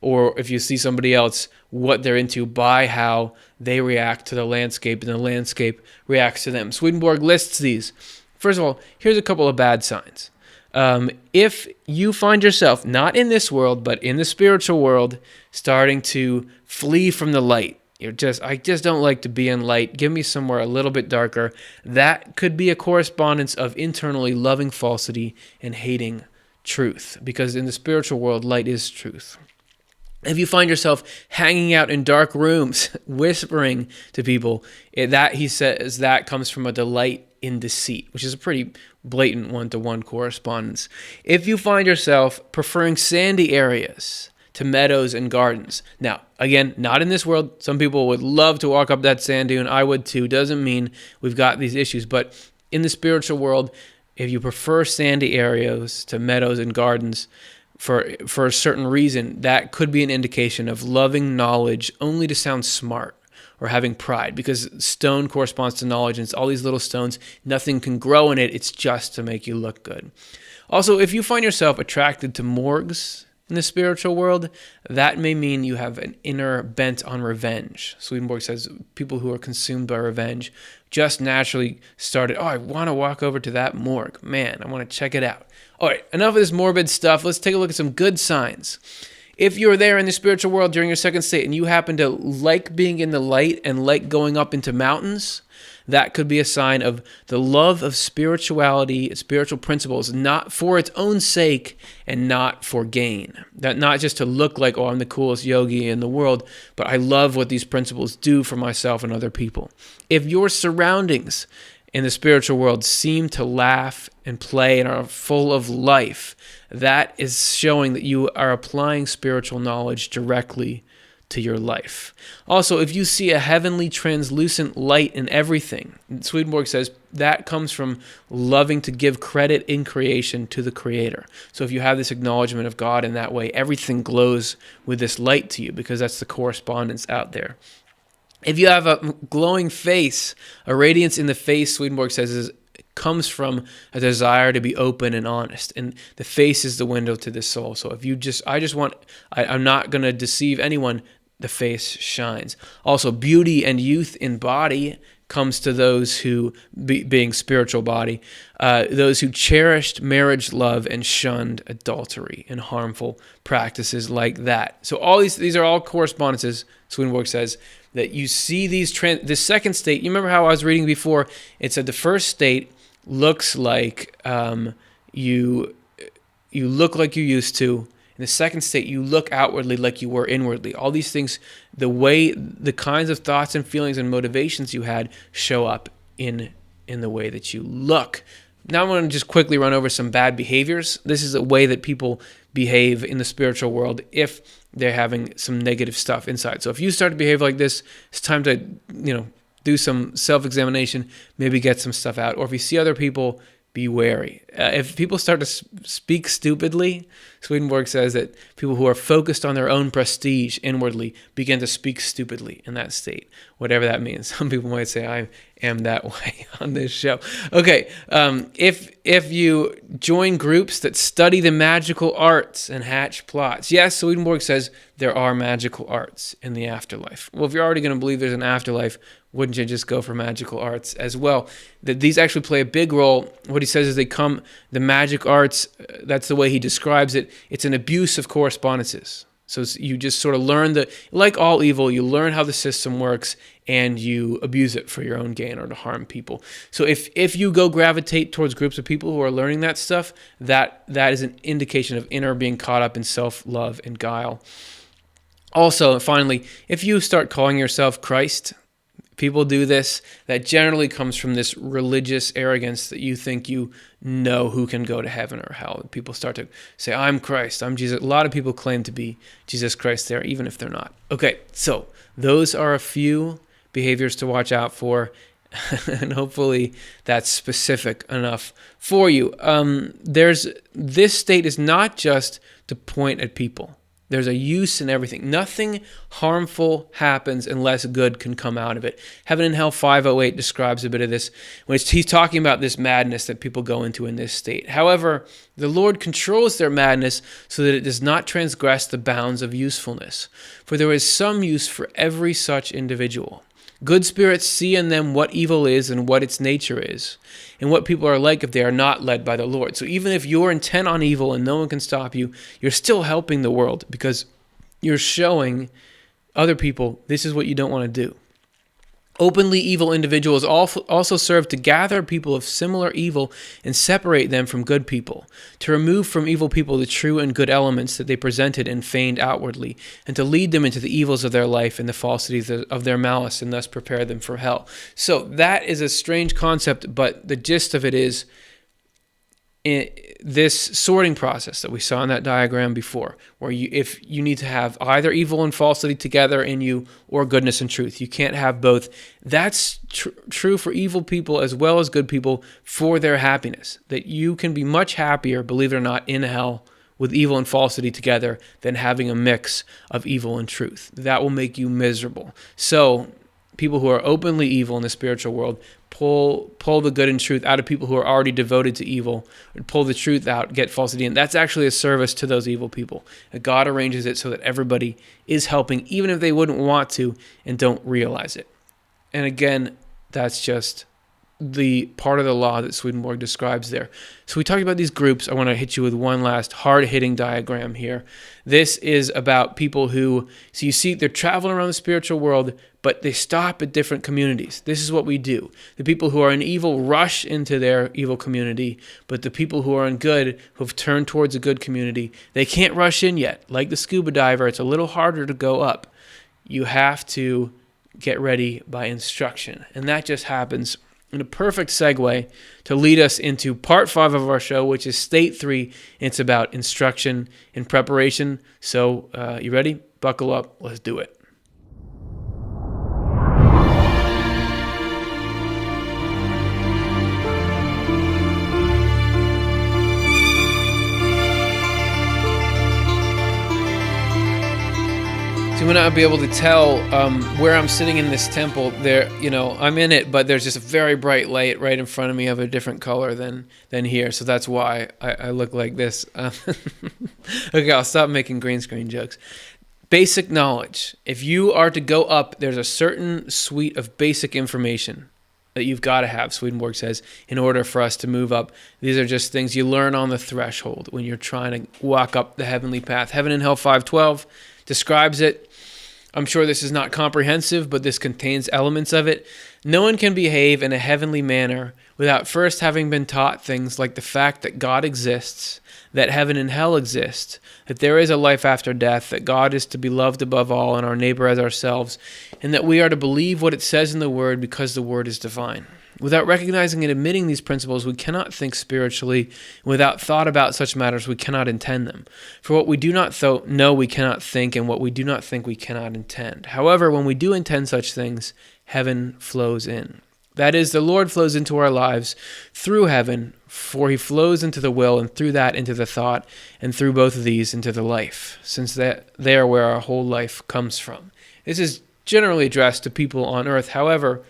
Or if you see somebody else, what they're into by how they react to the landscape and the landscape reacts to them. Swedenborg lists these. First of all, here's a couple of bad signs. If you find yourself not in this world, but in the spiritual world, starting to flee from the light, I just don't like to be in light. Give me somewhere a little bit darker. That could be a correspondence of internally loving falsity and hating truth, because in the spiritual world, light is truth. If you find yourself hanging out in dark rooms, whispering to people, he says that comes from a delight in deceit, which is a pretty blatant one-to-one correspondence. If you find yourself preferring sandy areas to meadows and gardens, now, again, not in this world. Some people would love to walk up that sand dune. I would too. Doesn't mean we've got these issues. But in the spiritual world, if you prefer sandy areas to meadows and gardens, for a certain reason, that could be an indication of loving knowledge only to sound smart or having pride, because stone corresponds to knowledge, and it's all these little stones. Nothing can grow in it. It's just to make you look good. Also, if you find yourself attracted to morgues in the spiritual world, that may mean you have an inner bent on revenge. Swedenborg says people who are consumed by revenge just naturally started, I want to walk over to that morgue. Man, I want to check it out. All right, enough of this morbid stuff. Let's take a look at some good signs. If you're there in the spiritual world during your second state and you happen to like being in the light and like going up into mountains, that could be a sign of the love of spirituality, spiritual principles, not for its own sake and not for gain. That not just to look like, I'm the coolest yogi in the world, but I love what these principles do for myself and other people. If your surroundings in the spiritual world seem to laugh and play and are full of life, that is showing that you are applying spiritual knowledge directly to your life. Also, if you see a heavenly translucent light in everything, Swedenborg says that comes from loving to give credit in creation to the Creator. So if you have this acknowledgement of God in that way, everything glows with this light to you, because that's the correspondence out there. If you have a glowing face, a radiance in the face, Swedenborg says, comes from a desire to be open and honest. And the face is the window to the soul. So if you I'm not going to deceive anyone, the face shines. Also, beauty and youth in body comes to those who, being spiritual body, those who cherished marriage love and shunned adultery and harmful practices like that. So all these are all correspondences, Swedenborg says, that you see the second state. You remember how I was reading before? It said the first state looks like you look like you used to. In the second state, you look outwardly like you were inwardly. All these things, the kinds of thoughts and feelings and motivations you had show up in the way that you look. Now I'm going to just quickly run over some bad behaviors. This is a way that people behave in the spiritual world if they're having some negative stuff inside. So if you start to behave like this, it's time to, do some self-examination, maybe get some stuff out. Or if you see other people, be wary. If people start to speak stupidly, Swedenborg says that people who are focused on their own prestige inwardly begin to speak stupidly in that state, whatever that means. Some people might say, I am that way on this show. Okay, if you join groups that study the magical arts and hatch plots, yes, Swedenborg says there are magical arts in the afterlife. Well, if you're already going to believe there's an afterlife, wouldn't you just go for magical arts as well? That these actually play a big role. What he says is the magic arts, that's the way he describes it. It's an abuse of correspondences. So you just sort of learn like all evil, you learn how the system works and you abuse it for your own gain or to harm people. So if you go gravitate towards groups of people who are learning that stuff, that is an indication of inner being caught up in self-love and guile. Also, finally, if you start calling yourself Christ, people do this, that generally comes from this religious arrogance that you think you know who can go to heaven or hell. People start to say, I'm Christ, I'm Jesus. A lot of people claim to be Jesus Christ there, even if they're not. Okay, so those are a few behaviors to watch out for, and hopefully that's specific enough for you. This state is not just to point at people. There's a use in everything. Nothing harmful happens unless good can come out of it. Heaven and Hell 508 describes a bit of this, when he's talking about this madness that people go into in this state. However, the Lord controls their madness so that it does not transgress the bounds of usefulness. For there is some use for every such individual. Good spirits see in them what evil is and what its nature is, and what people are like if they are not led by the Lord. So even if you're intent on evil and no one can stop you, you're still helping the world because you're showing other people this is what you don't want to do. Openly evil individuals also serve to gather people of similar evil and separate them from good people, to remove from evil people the true and good elements that they presented and feigned outwardly, and to lead them into the evils of their life and the falsities of their malice, and thus prepare them for hell. So that is a strange concept, but the gist of it is this sorting process that we saw in that diagram before, where if you need to have either evil and falsity together in you or goodness and truth. You can't have both. That's true for evil people as well as good people for their happiness, that you can be much happier, believe it or not, in hell with evil and falsity together than having a mix of evil and truth. That will make you miserable. So people who are openly evil in the spiritual world pull the good and truth out of people who are already devoted to evil, and pull the truth out, get falsity in. That's actually a service to those evil people. God arranges it so that everybody is helping, even if they wouldn't want to and don't realize it. And again, that's just the part of the law that Swedenborg describes there. So we talked about these groups. I want to hit you with one last hard-hitting diagram here. This is about people who, so you see, they're traveling around the spiritual world, but they stop at different communities. This is what we do. The people who are in evil rush into their evil community, but the people who are in good, who have turned towards a good community, they can't rush in yet. Like the scuba diver, it's a little harder to go up. You have to get ready by instruction. And that just happens in a perfect segue to lead us into part 5 of our show, which is state 3. It's about instruction and preparation. So you ready? Buckle up. Let's do it. So you might not be able to tell where I'm sitting in this temple. There, I'm in it, but there's just a very bright light right in front of me of a different color than here. So that's why I look like this. Okay, I'll stop making green screen jokes. Basic knowledge. If you are to go up, there's a certain suite of basic information that you've got to have, Swedenborg says, in order for us to move up. These are just things you learn on the threshold when you're trying to walk up the heavenly path. Heaven and Hell 5:12 describes it. I'm sure this is not comprehensive, but this contains elements of it. No one can behave in a heavenly manner without first having been taught things like the fact that God exists, that heaven and hell exist, that there is a life after death, that God is to be loved above all and our neighbor as ourselves, and that we are to believe what it says in the Word because the Word is divine. Without recognizing and admitting these principles, we cannot think spiritually. Without thought about such matters, we cannot intend them. For what we do not know, we cannot think, and what we do not think, we cannot intend. However, when we do intend such things, heaven flows in. That is, the Lord flows into our lives through heaven, for he flows into the will, and through that into the thought, and through both of these into the life, since they are where our whole life comes from. This is generally addressed to people on earth. However,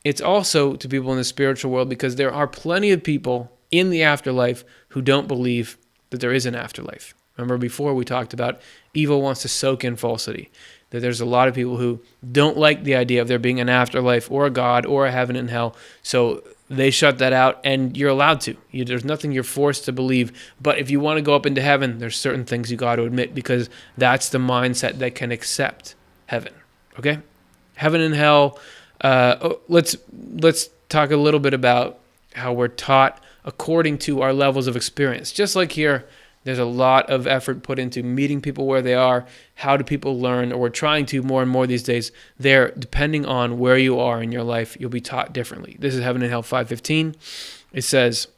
it's also to people in the spiritual world, because there are plenty of people in the afterlife who don't believe that there is an afterlife. Remember before we talked about evil wants to soak in falsity, that there's a lot of people who don't like the idea of there being an afterlife or a God or a heaven and hell, so they shut that out, and you're allowed to. There's nothing you're forced to believe, but if you want to go up into heaven, there's certain things you got to admit, because that's the mindset that can accept heaven. Okay? Heaven and hell. Let's talk a little bit about how we're taught according to our levels of experience. Just like here, there's a lot of effort put into meeting people where they are. How do people learn? Or we're trying to more and more these days. There, depending on where you are in your life, you'll be taught differently. This is Heaven and Hell 5:15. It says,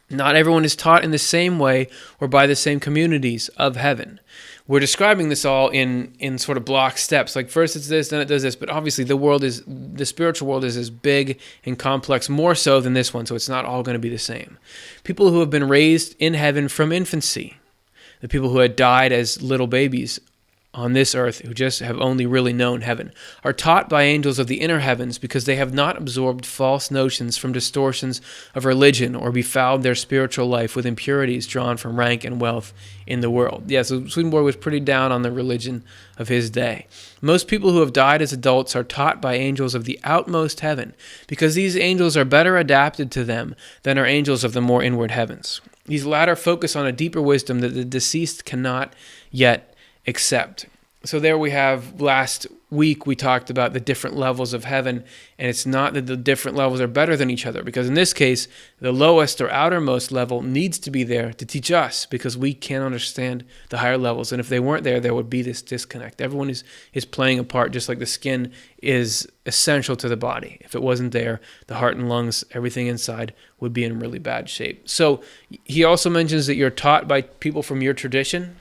not everyone is taught in the same way or by the same communities of heaven. We're describing this all in sort of block steps. Like first it's this, then it does this. But obviously the spiritual world is as big and complex, more so than this one. So it's not all going to be the same. People who have been raised in heaven from infancy, the people who had died as little babies, on this earth who just have only really known heaven are taught by angels of the inner heavens because they have not absorbed false notions from distortions of religion or befouled their spiritual life with impurities drawn from rank and wealth in the world. Yeah, so Swedenborg was pretty down on the religion of his day. Most people who have died as adults are taught by angels of the outmost heaven because these angels are better adapted to them than are angels of the more inward heavens. These latter focus on a deeper wisdom that the deceased cannot yet accept. So there we have, last week we talked about the different levels of heaven, and it's not that the different levels are better than each other, because in this case, the lowest or outermost level needs to be there to teach us, because we can't understand the higher levels, and if they weren't there, there would be this disconnect. Everyone is playing a part, just like the skin is essential to the body. If it wasn't there, the heart and lungs, everything inside would be in really bad shape. So he also mentions that you're taught by people from your tradition.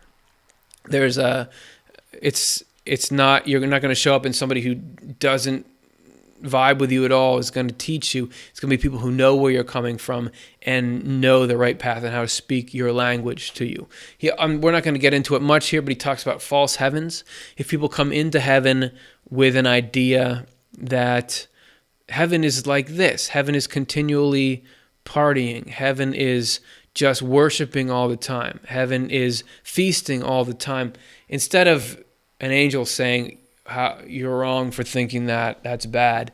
There's it's not, you're not going to show up and somebody who doesn't vibe with you at all is going to teach you. It's going to be people who know where you're coming from and know the right path and how to speak your language to you. We're not going to get into it much here, but he talks about false heavens. If people come into heaven with an idea that heaven is like this, heaven is continually partying, heaven is just worshiping all the time, heaven is feasting all the time, instead of an angel saying, you're wrong for thinking that's bad,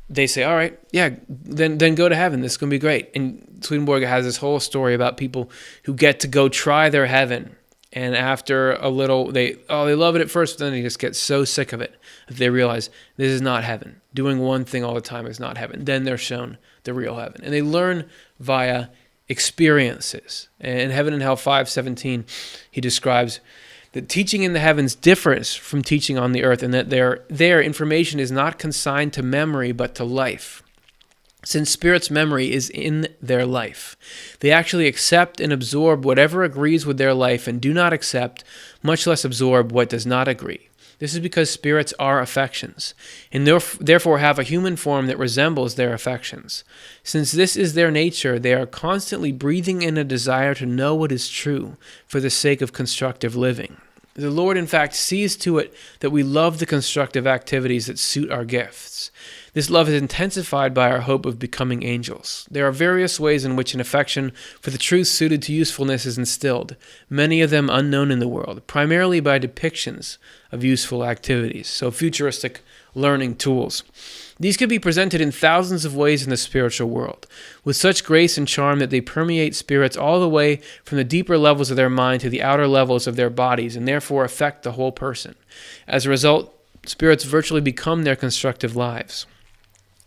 they say, all right, yeah, then go to heaven. This is going to be great. And Swedenborg has this whole story about people who get to go try their heaven. And after a little, they love it at first, but then they just get so sick of it that they realize this is not heaven. Doing one thing all the time is not heaven. Then they're shown the real heaven. And they learn via experiences. And in Heaven and Hell 5:17, he describes that teaching in the heavens differs from teaching on the earth, and that their information is not consigned to memory but to life. Since spirits' memory is in their life, they actually accept and absorb whatever agrees with their life and do not accept, much less absorb, what does not agree. This is because spirits are affections, and therefore have a human form that resembles their affections. Since this is their nature, they are constantly breathing in a desire to know what is true for the sake of constructive living. The Lord, in fact, sees to it that we love the constructive activities that suit our gifts. This love is intensified by our hope of becoming angels. There are various ways in which an affection for the truth suited to usefulness is instilled, many of them unknown in the world, primarily by depictions of useful activities, so futuristic learning tools. These could be presented in thousands of ways in the spiritual world, with such grace and charm that they permeate spirits all the way from the deeper levels of their mind to the outer levels of their bodies, and therefore affect the whole person. As a result, spirits virtually become their constructive lives.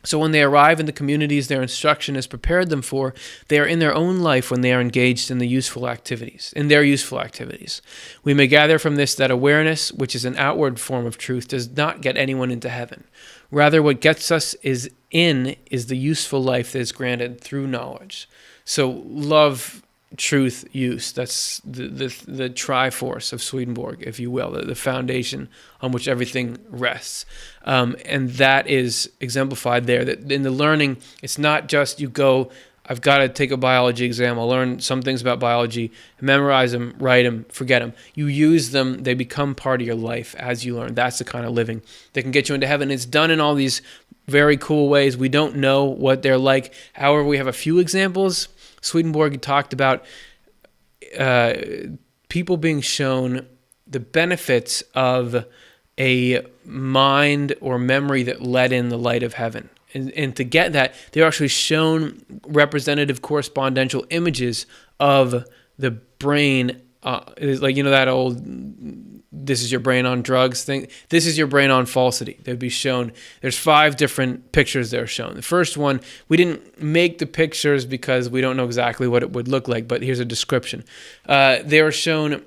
So when they arrive in the communities their instruction has prepared them for, they are in their own life when they are engaged in their useful activities. We may gather from this that awareness, which is an outward form of truth, does not get anyone into heaven. Rather, what gets us is the useful life that is granted through knowledge. So love, truth, use. That's the triforce of Swedenborg, if you will, the foundation on which everything rests. And that is exemplified there. That in the learning, it's not just you go, I've got to take a biology exam, I'll learn some things about biology, memorize them, write them, forget them. You use them, they become part of your life as you learn. That's the kind of living that can get you into heaven. It's done in all these very cool ways. We don't know what they're like. However, we have a few examples. Swedenborg talked about people being shown the benefits of a mind or memory that let in the light of heaven. And to get that, they're actually shown representative correspondential images of the brain. It's like, that old, this is your brain on drugs thing. This is your brain on falsity. They'd be shown. There's 5 different pictures they're shown. The first one, we didn't make the pictures because we don't know exactly what it would look like, but here's a description. They were shown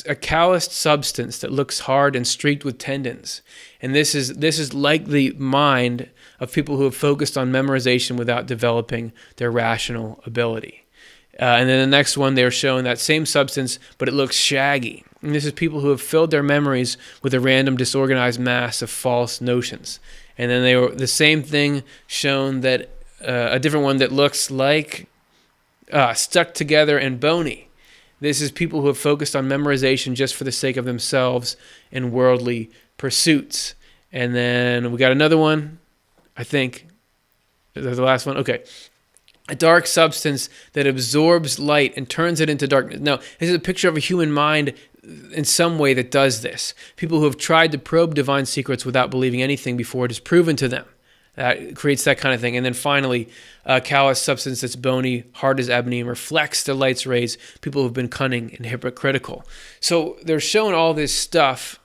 a calloused substance that looks hard and streaked with tendons. And this is like the mind of people who have focused on memorization without developing their rational ability. And then the next one, they're showing that same substance, but it looks shaggy. And this is people who have filled their memories with a random disorganized mass of false notions. And then they were the same thing shown that a different one that looks like stuck together and bony. This is people who have focused on memorization just for the sake of themselves and worldly pursuits. And then we got another one, I think. Is that the last one? Okay. A dark substance that absorbs light and turns it into darkness. Now, this is a picture of a human mind in some way that does this. People who have tried to probe divine secrets without believing anything before it is proven to them. That creates that kind of thing. And then finally, a callous substance that's bony, hard as ebony, and reflects the light's rays. People who have been cunning and hypocritical. So they're shown all this stuff,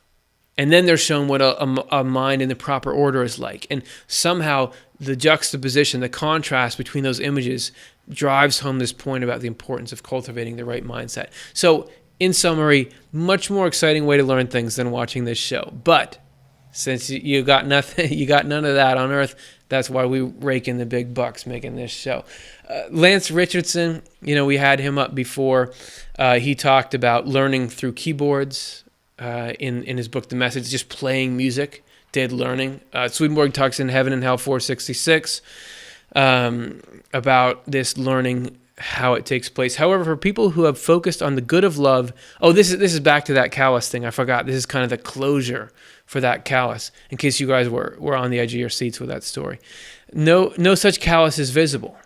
and then they're shown what a mind in the proper order is like. And somehow the juxtaposition, the contrast between those images drives home this point about the importance of cultivating the right mindset. So in summary, much more exciting way to learn things than watching this show. But since you got nothing, you got none of that on Earth, that's why we rake in the big bucks making this show. Lance Richardson, we had him up before. He talked about learning through keyboards in his book, The Message, just playing music, did learning. Swedenborg talks in Heaven and Hell 466 about this learning, how it takes place. However, for people who have focused on the good of love, this is back to that callous thing. I forgot. This is kind of the closure for that callous, in case you guys were on the edge of your seats with that story. No such callous is visible.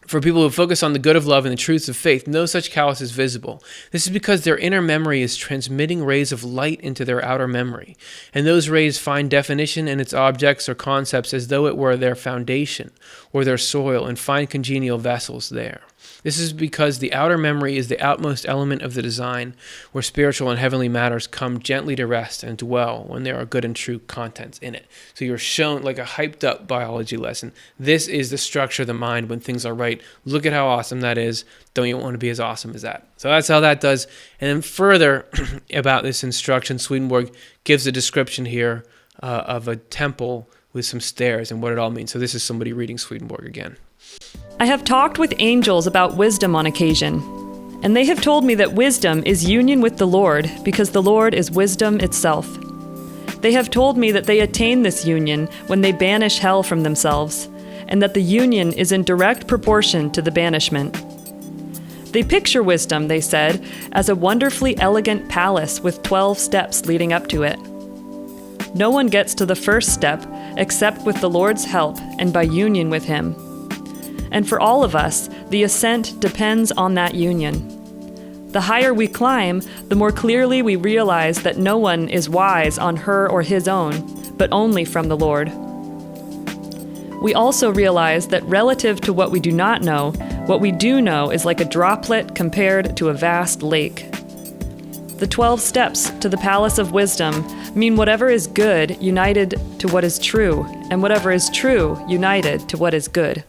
For people who focus on the good of love and the truths of faith, no such callous is visible. This is because their inner memory is transmitting rays of light into their outer memory, and those rays find definition in its objects or concepts as though it were their foundation or their soil, and find congenial vessels there. This is because the outer memory is the outmost element of the design, where spiritual and heavenly matters come gently to rest and dwell when there are good and true contents in it. So you're shown like a hyped up biology lesson. This is the structure of the mind when things are right. Look at how awesome that is. Don't you want to be as awesome as that? So that's how that does. And then further about this instruction, Swedenborg gives a description here of a temple with some stairs and what it all means. So this is somebody reading Swedenborg again. I have talked with angels about wisdom on occasion, and they have told me that wisdom is union with the Lord, because the Lord is wisdom itself. They have told me that they attain this union when they banish hell from themselves, and that the union is in direct proportion to the banishment. They picture wisdom, they said, as a wonderfully elegant palace with 12 steps leading up to it. No one gets to the first step except with the Lord's help and by union with Him. And for all of us, the ascent depends on that union. The higher we climb, the more clearly we realize that no one is wise on her or his own, but only from the Lord. We also realize that relative to what we do not know, what we do know is like a droplet compared to a vast lake. The 12 steps to the palace of wisdom mean whatever is good united to what is true, and whatever is true united to what is good.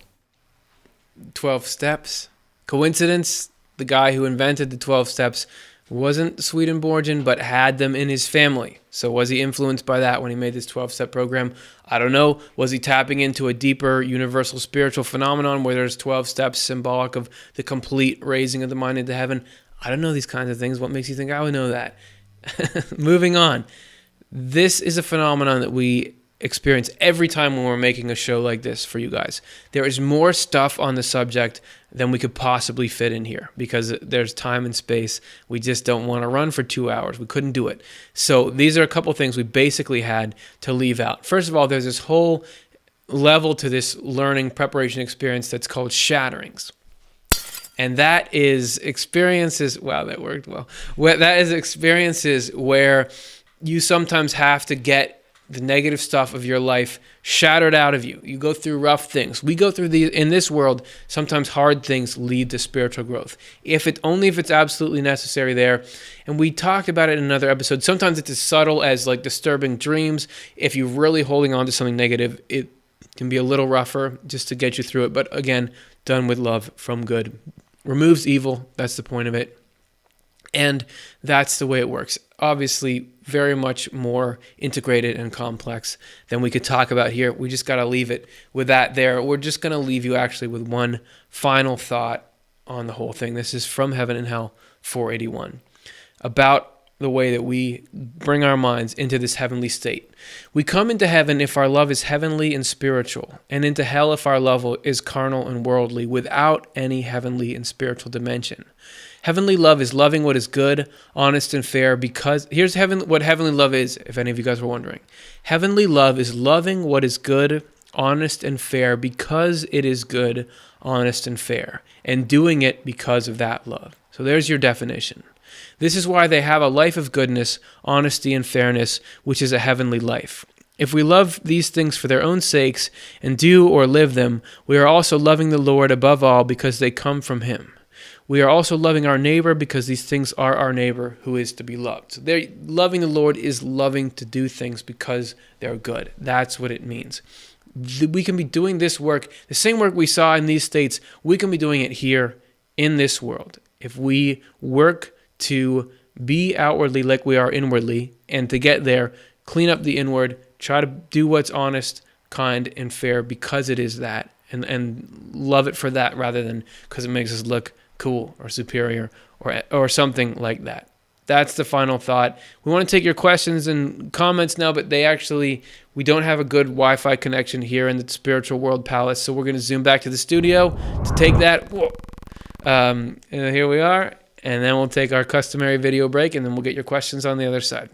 12 steps. Coincidence? The guy who invented the 12 steps wasn't Swedenborgian, but had them in his family. So was he influenced by that when he made this 12-step program? I don't know. Was he tapping into a deeper universal spiritual phenomenon where there's 12 steps symbolic of the complete raising of the mind into heaven? I don't know these kinds of things. What makes you think I would know that? Moving on. This is a phenomenon that we experience every time when we're making a show like this for you guys. There is more stuff on the subject than we could possibly fit in here because there's time and space. We just don't want to run for 2 hours. We couldn't do it. So these are a couple things we basically had to leave out. First of all, there's this whole level to this learning preparation experience that's called Shatterings. And that is experiences, wow, that worked well. That is experiences where you sometimes have to get the negative stuff of your life shattered out of you. You go through rough things. We go through in this world, sometimes hard things lead to spiritual growth. Only if it's absolutely necessary there. And we talked about it in another episode. Sometimes it's as subtle as like disturbing dreams. If you're really holding on to something negative, it can be a little rougher just to get you through it. But again, done with love from good. Removes evil. That's the point of it. And that's the way it works. Obviously, very much more integrated and complex than we could talk about here. We just got to leave it with that there. We're just going to leave you actually with one final thought on the whole thing. This is from Heaven and Hell 481 about the way that we bring our minds into this heavenly state. We come into heaven if our love is heavenly and spiritual, and into hell if our love is carnal and worldly, without any heavenly and spiritual dimension. Heavenly love is loving what is good, honest, and fair because... Here's what heavenly love is, if any of you guys were wondering. Heavenly love is loving what is good, honest, and fair because it is good, honest, and fair, and doing it because of that love. So there's your definition. This is why they have a life of goodness, honesty, and fairness, which is a heavenly life. If we love these things for their own sakes and do or live them, we are also loving the Lord above all because they come from him. We are also loving our neighbor because these things are our neighbor who is to be loved. So loving the Lord is loving to do things because they're good. That's what it means. We can be doing this work, the same work we saw in these states, we can be doing it here in this world. If we work to be outwardly like we are inwardly, and to get there, clean up the inward, try to do what's honest, kind, and fair because it is that, and love it for that rather than because it makes us look cool or superior or something like that. That's the final thought. We want to take your questions and comments now, but we don't have a good Wi-Fi connection here in the Spiritual World Palace, so we're going to zoom back to the studio to take that. And here we are, and then we'll take our customary video break, and then we'll get your questions on the other side.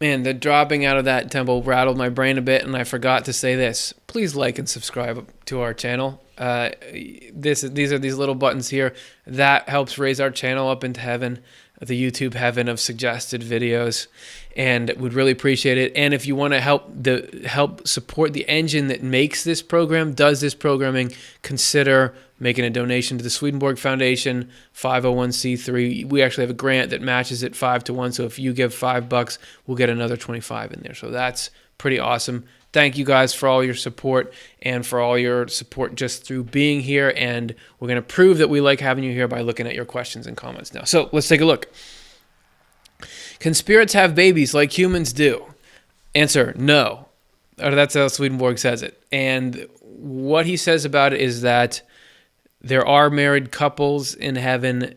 Man, the dropping out of that temple rattled my brain a bit, and I forgot to say this. Please like and subscribe to our channel. These are these little buttons here. That helps raise our channel up into heaven, the YouTube heaven of suggested videos, and we'd really appreciate it. And if you want to help support the engine that makes this program, does this programming, consider making a donation to the Swedenborg Foundation, 501c3. We actually have a grant that matches it 5-1. So if you give $5, we'll get another 25 in there. So that's pretty awesome. Thank you guys for all your support and for all your support just through being here. And we're going to prove that we like having you here by looking at your questions and comments now. So let's take a look. Can spirits have babies like humans do? Answer, no. Or that's how Swedenborg says it. And what he says about it is that there are married couples in heaven,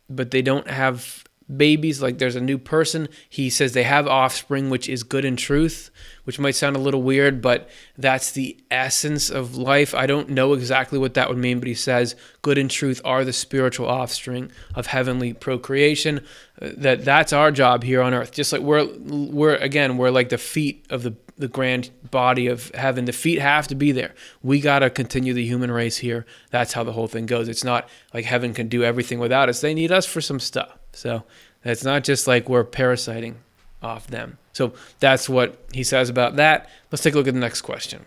but they don't have babies. Like there's a new person. He says they have offspring, which is good in truth, which might sound a little weird, but that's the essence of life. I don't know exactly what that would mean, but he says good in truth are the spiritual offspring of heavenly procreation. That's our job here on earth. Just like we're like the feet of the grand body of heaven. The feet have to be there. We got to continue the human race here. That's how the whole thing goes. It's not like heaven can do everything without us. They need us for some stuff. So it's not just like we're parasiting off them. So that's what he says about that. Let's take a look at the next question.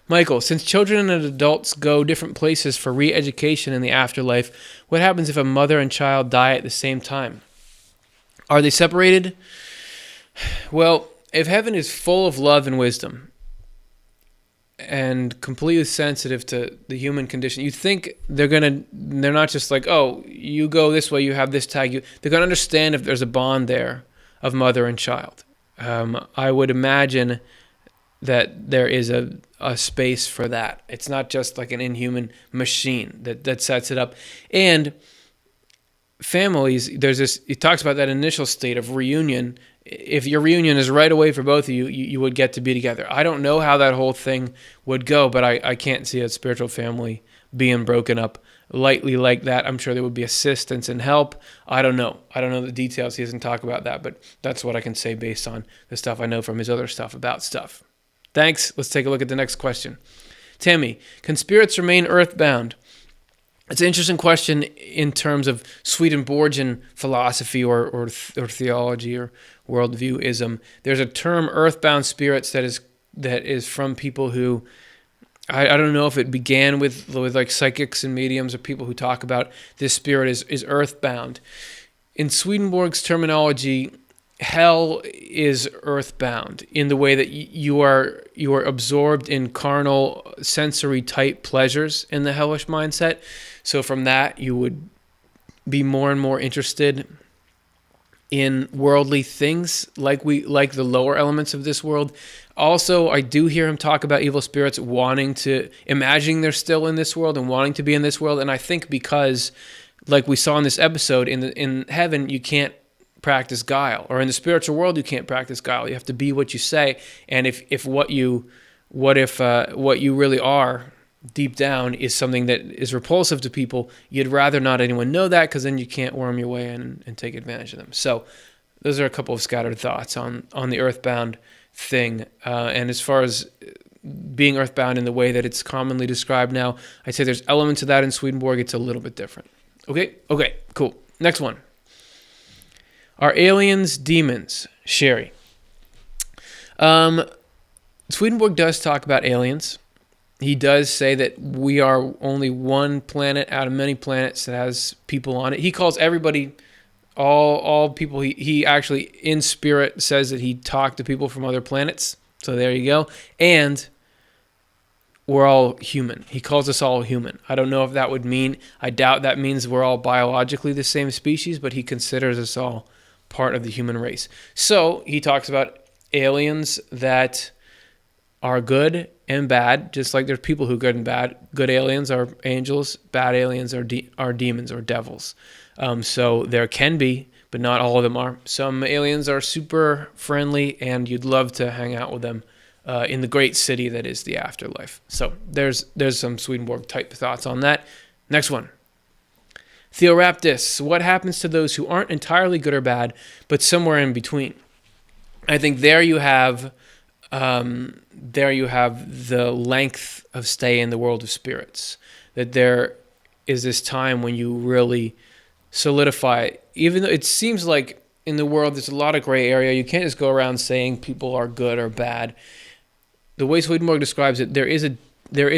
Michael, since children and adults go different places for re-education in the afterlife, what happens if a mother and child die at the same time? Are they separated? Well, if heaven is full of love and wisdom and completely sensitive to the human condition, you think they're not just like, oh, you go this way, you have this tag. They're going to understand if there's a bond there of mother and child. I would imagine that there is a space for that. It's not just like an inhuman machine that sets it up. And families, it talks about that initial state of reunion. If your reunion is right away for both of you, you would get to be together. I don't know how that whole thing would go, but I can't see a spiritual family being broken up lightly like that. I'm sure there would be assistance and help. I don't know the details. He doesn't talk about that, but that's what I can say based on the stuff I know from his other stuff about stuff. Thanks. Let's take a look at the next question. Tammy, can spirits remain earthbound? It's an interesting question in terms of Swedenborgian philosophy or theology or worldviewism. There's a term, earthbound spirits, that is from people who, I don't know if it began with like psychics and mediums or people who talk about this spirit is earthbound. In Swedenborg's terminology, hell is earthbound in the way that you are absorbed in carnal sensory type pleasures in the hellish mindset. So from that, you would be more and more interested in worldly things, like the lower elements of this world. Also, I do hear him talk about evil spirits imagining they're still in this world and wanting to be in this world. And I think because, like we saw in this episode, in heaven you can't practice guile, or in the spiritual world you can't practice guile. You have to be what you say. And if what you really are deep down is something that is repulsive to people, you'd rather not anyone know that, because then you can't worm your way in and take advantage of them. So those are a couple of scattered thoughts on the Earthbound thing. And as far as being earthbound in the way that it's commonly described now, I'd say there's elements of that in Swedenborg. It's a little bit different. Okay, cool. Next one. Are aliens demons? Sherry. Swedenborg does talk about aliens. He does say that we are only one planet out of many planets that has people on it. He calls everybody, all people, he actually in spirit says that he talked to people from other planets. So there you go. And we're all human. He calls us all human. I don't know if that would mean, I doubt that means we're all biologically the same species, but he considers us all part of the human race. So he talks about aliens that are good and bad, just like there's people who are good and bad. Good aliens are angels, bad aliens are demons or devils. So there can be, but not all of them are. Some aliens are super friendly and you'd love to hang out with them in the great city that is the afterlife. So there's some Swedenborg type thoughts on that. Next one. Theoraptus, what happens to those who aren't entirely good or bad, but somewhere in between? I think there you have the length of stay in the world of spirits. That there is this time when you really solidify, even though it seems like in the world there's a lot of gray area. You can't just go around saying people are good or bad. The way Swedenborg describes it, there is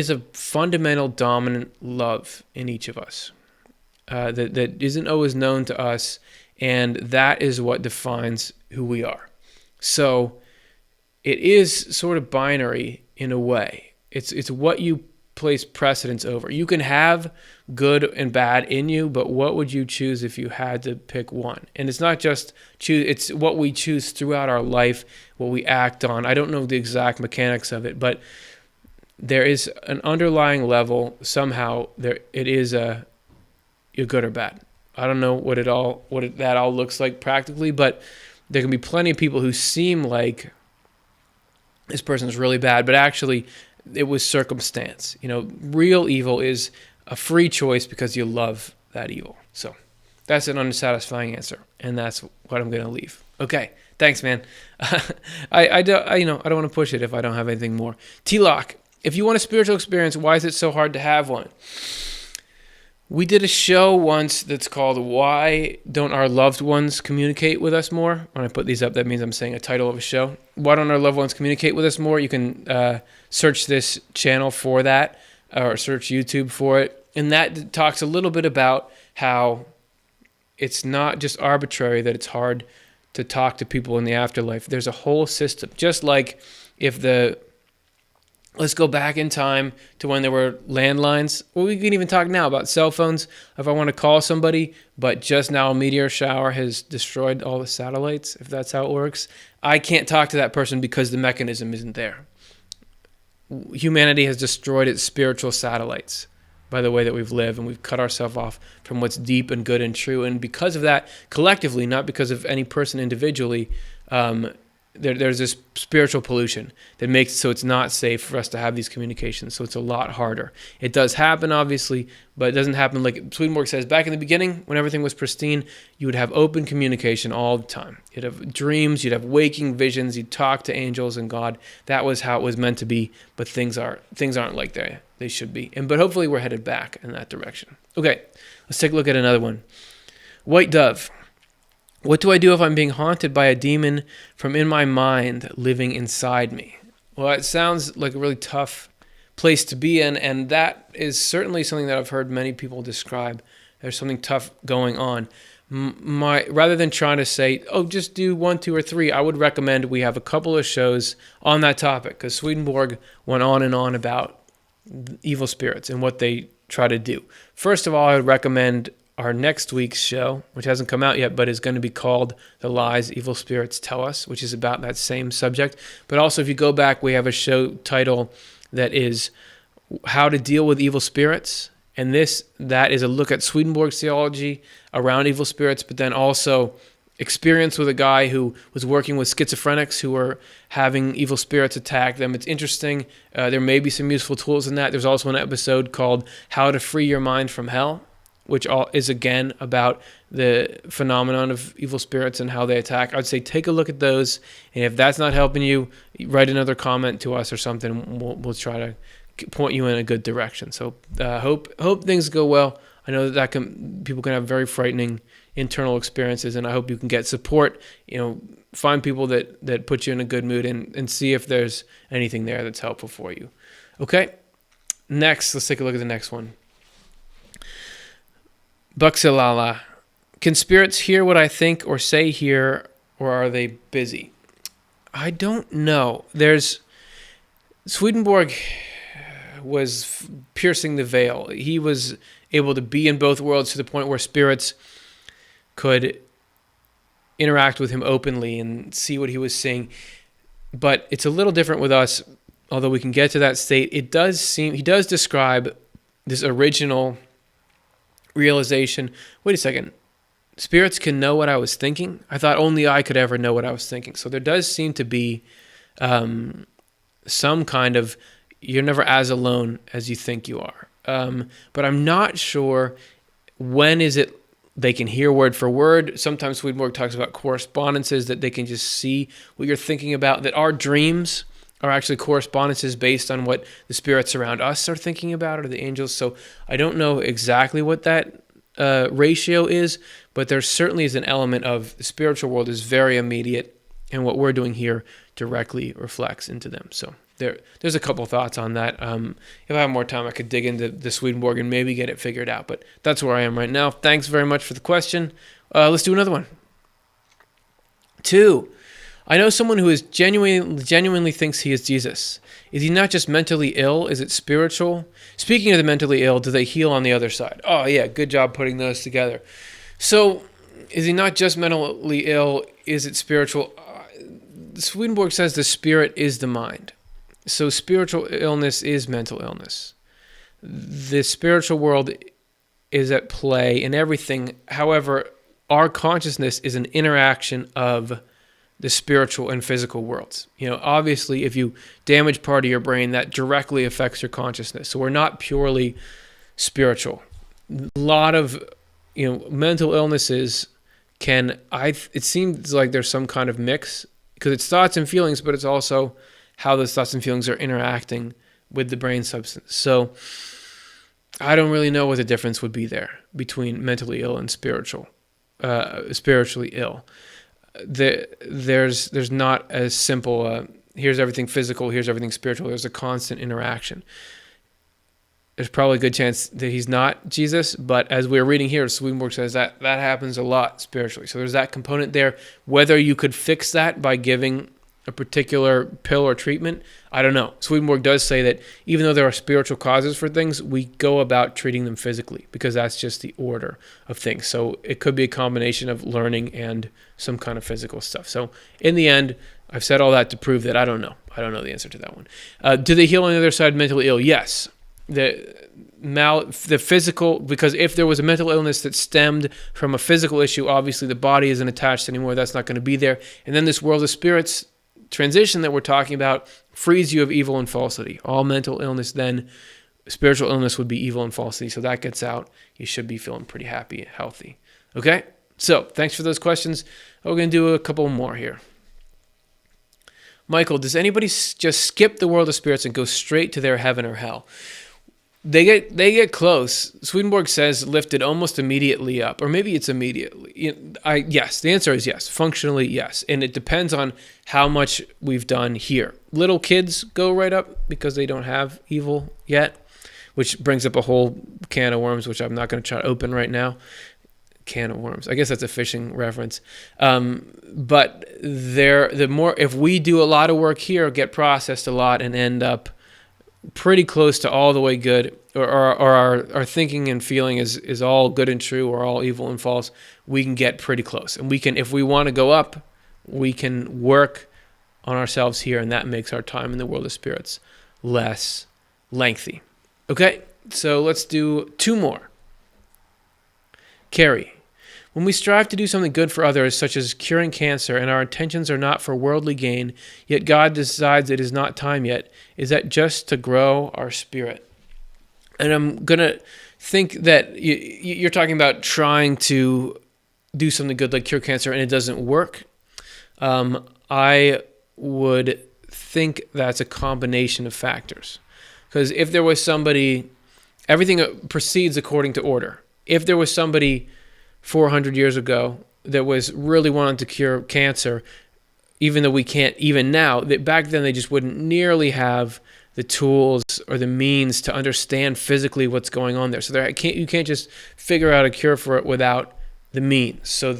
a fundamental dominant love in each of us that isn't always known to us, and that is what defines who we are. So it is sort of binary in a way. It's what you place precedence over. You can have good and bad in you, but what would you choose if you had to pick one? And it's not just choose, it's what we choose throughout our life, what we act on. I don't know the exact mechanics of it, but there is an underlying level somehow there. It is you're good or bad. I don't know that all looks like practically, but there can be plenty of people who seem like this person's really bad, but actually it was circumstance. Real evil is a free choice because you love that evil. So that's an unsatisfying answer, and that's what I'm going to leave. Okay, thanks, man. I don't want to push it if I don't have anything more. T-Lock, if you want a spiritual experience, why is it so hard to have one? We did a show once that's called Why Don't Our Loved Ones Communicate With Us More? When I put these up, that means I'm saying a title of a show. Why Don't Our Loved Ones Communicate With Us More? You can search this channel for that, or search YouTube for it. And that talks a little bit about how it's not just arbitrary that it's hard to talk to people in the afterlife. There's a whole system. Just like let's go back in time to when there were landlines. Well, we can even talk now about cell phones. If I want to call somebody, but just now a meteor shower has destroyed all the satellites, if that's how it works, I can't talk to that person because the mechanism isn't there. Humanity has destroyed its spiritual satellites by the way that we've lived, and we've cut ourselves off from what's deep and good and true. And because of that, collectively, not because of any person individually, there's this spiritual pollution that makes it so it's not safe for us to have these communications. So it's a lot harder. It does happen, obviously, but it doesn't happen like Swedenborg says. Back in the beginning, when everything was pristine, you would have open communication all the time. You'd have dreams, you'd have waking visions, you'd talk to angels and God. That was how it was meant to be, but things aren't like they should be. But hopefully we're headed back in that direction. Okay, let's take a look at another one. White Dove. What do I do if I'm being haunted by a demon from in my mind living inside me? Well, it sounds like a really tough place to be in, and that is certainly something that I've heard many people describe. There's something tough going on. Rather than trying to say, just do 1, 2, or 3, I would recommend we have a couple of shows on that topic, because Swedenborg went on and on about evil spirits and what they try to do. First of all, I would recommend our next week's show, which hasn't come out yet, but is going to be called The Lies Evil Spirits Tell Us, which is about that same subject. But also, if you go back, we have a show title that is How to Deal with Evil Spirits. And that is a look at Swedenborg's theology around evil spirits, but then also experience with a guy who was working with schizophrenics who were having evil spirits attack them. It's interesting. There may be some useful tools in that. There's also an episode called How to Free Your Mind from Hell, which is again about the phenomenon of evil spirits and how they attack. I'd say take a look at those, and if that's not helping you, write another comment to us or something. We'll try to point you in a good direction. So hope things go well. I know that people can have very frightening internal experiences, and I hope you can get support. Find people that put you in a good mood and see if there's anything there that's helpful for you. Okay, next, let's take a look at the next one. Buxalala. Can spirits hear what I think or say here, or are they busy? I don't know. Swedenborg was piercing the veil. He was able to be in both worlds to the point where spirits could interact with him openly and see what he was seeing. But it's a little different with us, although we can get to that state. He does describe this original realization. Wait a second. Spirits can know what I was thinking? I thought only I could ever know what I was thinking. So there does seem to be some kind of, you're never as alone as you think you are. But I'm not sure when is it they can hear word for word. Sometimes Swedenborg talks about correspondences, that they can just see what you're thinking about, that our dreams are actually correspondences based on what the spirits around us are thinking about, or the angels. So I don't know exactly what that ratio is, but there certainly is an element of the spiritual world is very immediate, and what we're doing here directly reflects into them. So there's a couple thoughts on that. If I have more time, I could dig into the Swedenborg and maybe get it figured out, but that's where I am right now. Thanks very much for the question. Let's do another one. 2. I know someone who is genuinely thinks he is Jesus. Is he not just mentally ill? Is it spiritual? Speaking of the mentally ill, do they heal on the other side? Oh yeah, good job putting those together. So, is he not just mentally ill? Is it spiritual? Swedenborg says the spirit is the mind. So spiritual illness is mental illness. The spiritual world is at play in everything. However, our consciousness is an interaction of the spiritual and physical worlds. Obviously, if you damage part of your brain, that directly affects your consciousness. So we're not purely spiritual. A lot of, mental illnesses it seems like there's some kind of mix, because it's thoughts and feelings, but it's also how those thoughts and feelings are interacting with the brain substance. So I don't really know what the difference would be there between mentally ill and spiritually ill. There's not as simple, here's everything physical, here's everything spiritual. There's a constant interaction. There's probably a good chance that he's not Jesus, but as we're reading here, Swedenborg says that happens a lot spiritually. So there's that component there. Whether you could fix that by giving a particular pill or treatment, I don't know. Swedenborg does say that even though there are spiritual causes for things, we go about treating them physically, because that's just the order of things. So it could be a combination of learning and some kind of physical stuff. So in the end, I've said all that to prove that I don't know. I don't know the answer to that one. Do they heal on the other side mentally ill? Yes. The physical, because if there was a mental illness that stemmed from a physical issue, obviously the body isn't attached anymore. That's not going to be there. And then this world of spirits transition that we're talking about frees you of evil and falsity. All mental illness, then spiritual illness would be evil and falsity. So that gets out. You should be feeling pretty happy and healthy. Okay? So thanks for those questions. We're going to do a couple more here. Michael, does anybody just skip the world of spirits and go straight to their heaven or hell? They get close. Swedenborg says lifted almost immediately up, or maybe it's immediately. Yes, the answer is yes. Functionally, yes. And it depends on how much we've done here. Little kids go right up because they don't have evil yet, which brings up a whole can of worms, which I'm not going to try to open right now. Can of worms. I guess that's a fishing reference. But if we do a lot of work here, get processed a lot, and end up pretty close to all the way good, or our thinking and feeling is all good and true, or all evil and false, we can get pretty close. And we can, if we want to go up, we can work on ourselves here, and that makes our time in the world of spirits less lengthy. Okay, so let's do 2 more. Carrie, when we strive to do something good for others, such as curing cancer, and our intentions are not for worldly gain, yet God decides it is not time yet, is that just to grow our spirit? And I'm going to think that you're talking about trying to do something good like cure cancer and it doesn't work. I would think that's a combination of factors. Because if there was somebody, everything proceeds according to order. If there was somebody 400 years ago that was really wanting to cure cancer, even though we can't even now, that back then they just wouldn't nearly have the tools or the means to understand physically what's going on there. So you can't just figure out a cure for it without the means. So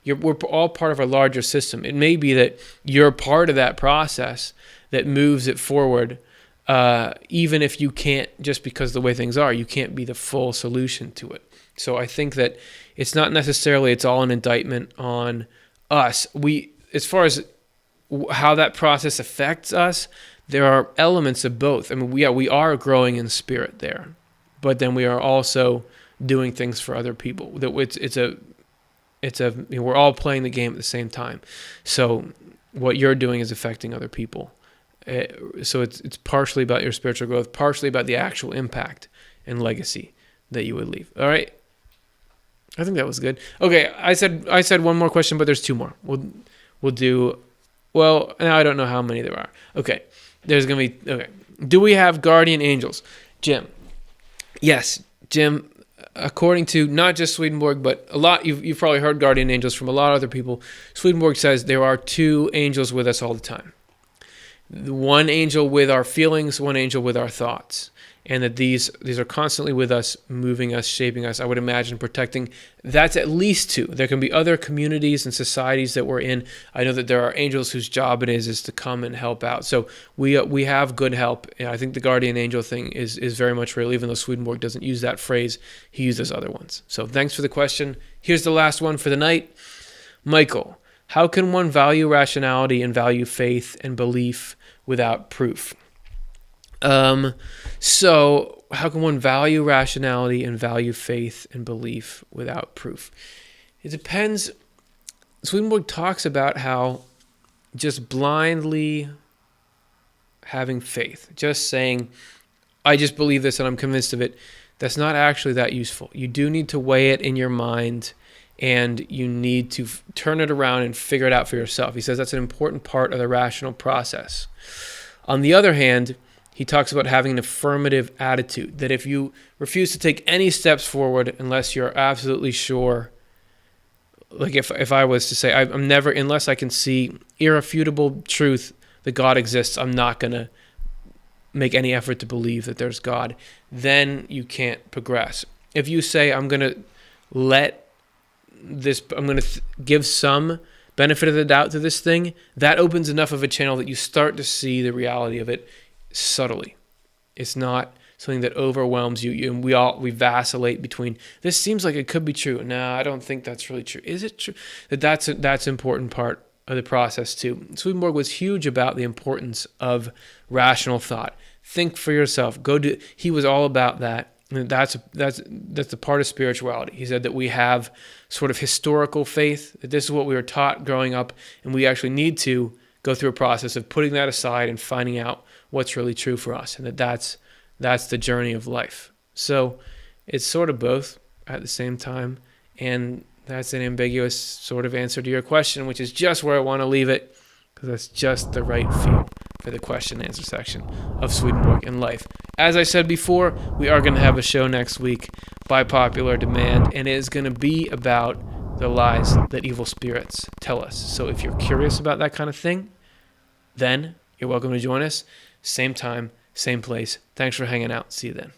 we're all part of a larger system. It may be that you're part of that process that moves it forward, even if you can't, just because of the way things are, you can't be the full solution to it. So I think that it's not necessarily, it's all an indictment on us. As far as how that process affects us, there are elements of both. I mean, we are growing in spirit there, but then we are also doing things for other people. We're all playing the game at the same time. So what you're doing is affecting other people. So it's partially about your spiritual growth, partially about the actual impact and legacy that you would leave. All right. I think that was good. Okay, I said one more question, but there's 2 more. We'll do. Well, now I don't know how many there are. Okay, there's gonna be. Okay, do we have guardian angels, Jim? Yes, Jim. According to not just Swedenborg, but a lot, you've probably heard guardian angels from a lot of other people. Swedenborg says there are 2 angels with us all the time. One angel with our feelings, one angel with our thoughts. And that these are constantly with us, moving us, shaping us, I would imagine protecting. That's at least 2. There can be other communities and societies that we're in. I know that there are angels whose job it is to come and help out. So we have good help. And I think the guardian angel thing is very much real, even though Swedenborg doesn't use that phrase. He uses other ones. So thanks for the question. Here's the last one for the night. Michael, how can one value rationality and value faith and belief without proof? So how can one value rationality and value faith and belief without proof? It depends. Swedenborg talks about how just blindly having faith, just saying, I just believe this and I'm convinced of it, that's not actually that useful. You do need to weigh it in your mind, and you need to turn it around and figure it out for yourself. He says that's an important part of the rational process. On the other hand, he talks about having an affirmative attitude, that if you refuse to take any steps forward unless you're absolutely sure, like if I was to say, I'm never, unless I can see irrefutable truth that God exists, I'm not going to make any effort to believe that there's God, then you can't progress. If you say, I'm going to give some benefit of the doubt to this thing, that opens enough of a channel that you start to see the reality of it subtly. It's not something that overwhelms you. And we vacillate between, this seems like it could be true. No, I don't think that's really true. Is it true? That's an important part of the process too. Swedenborg was huge about the importance of rational thought. Think for yourself. He was all about that. And that's the part of spirituality. He said that we have sort of historical faith, that this is what we were taught growing up, and we actually need to go through a process of putting that aside and finding out what's really true for us, and that's the journey of life. So it's sort of both at the same time, and that's an ambiguous sort of answer to your question, which is just where I want to leave it, because that's just the right feel for the question and answer section of Swedenborg and Life. As I said before, we are going to have a show next week by popular demand, and it is going to be about the lies that evil spirits tell us. So if you're curious about that kind of thing, then you're welcome to join us. Same time, same place. Thanks for hanging out. See you then.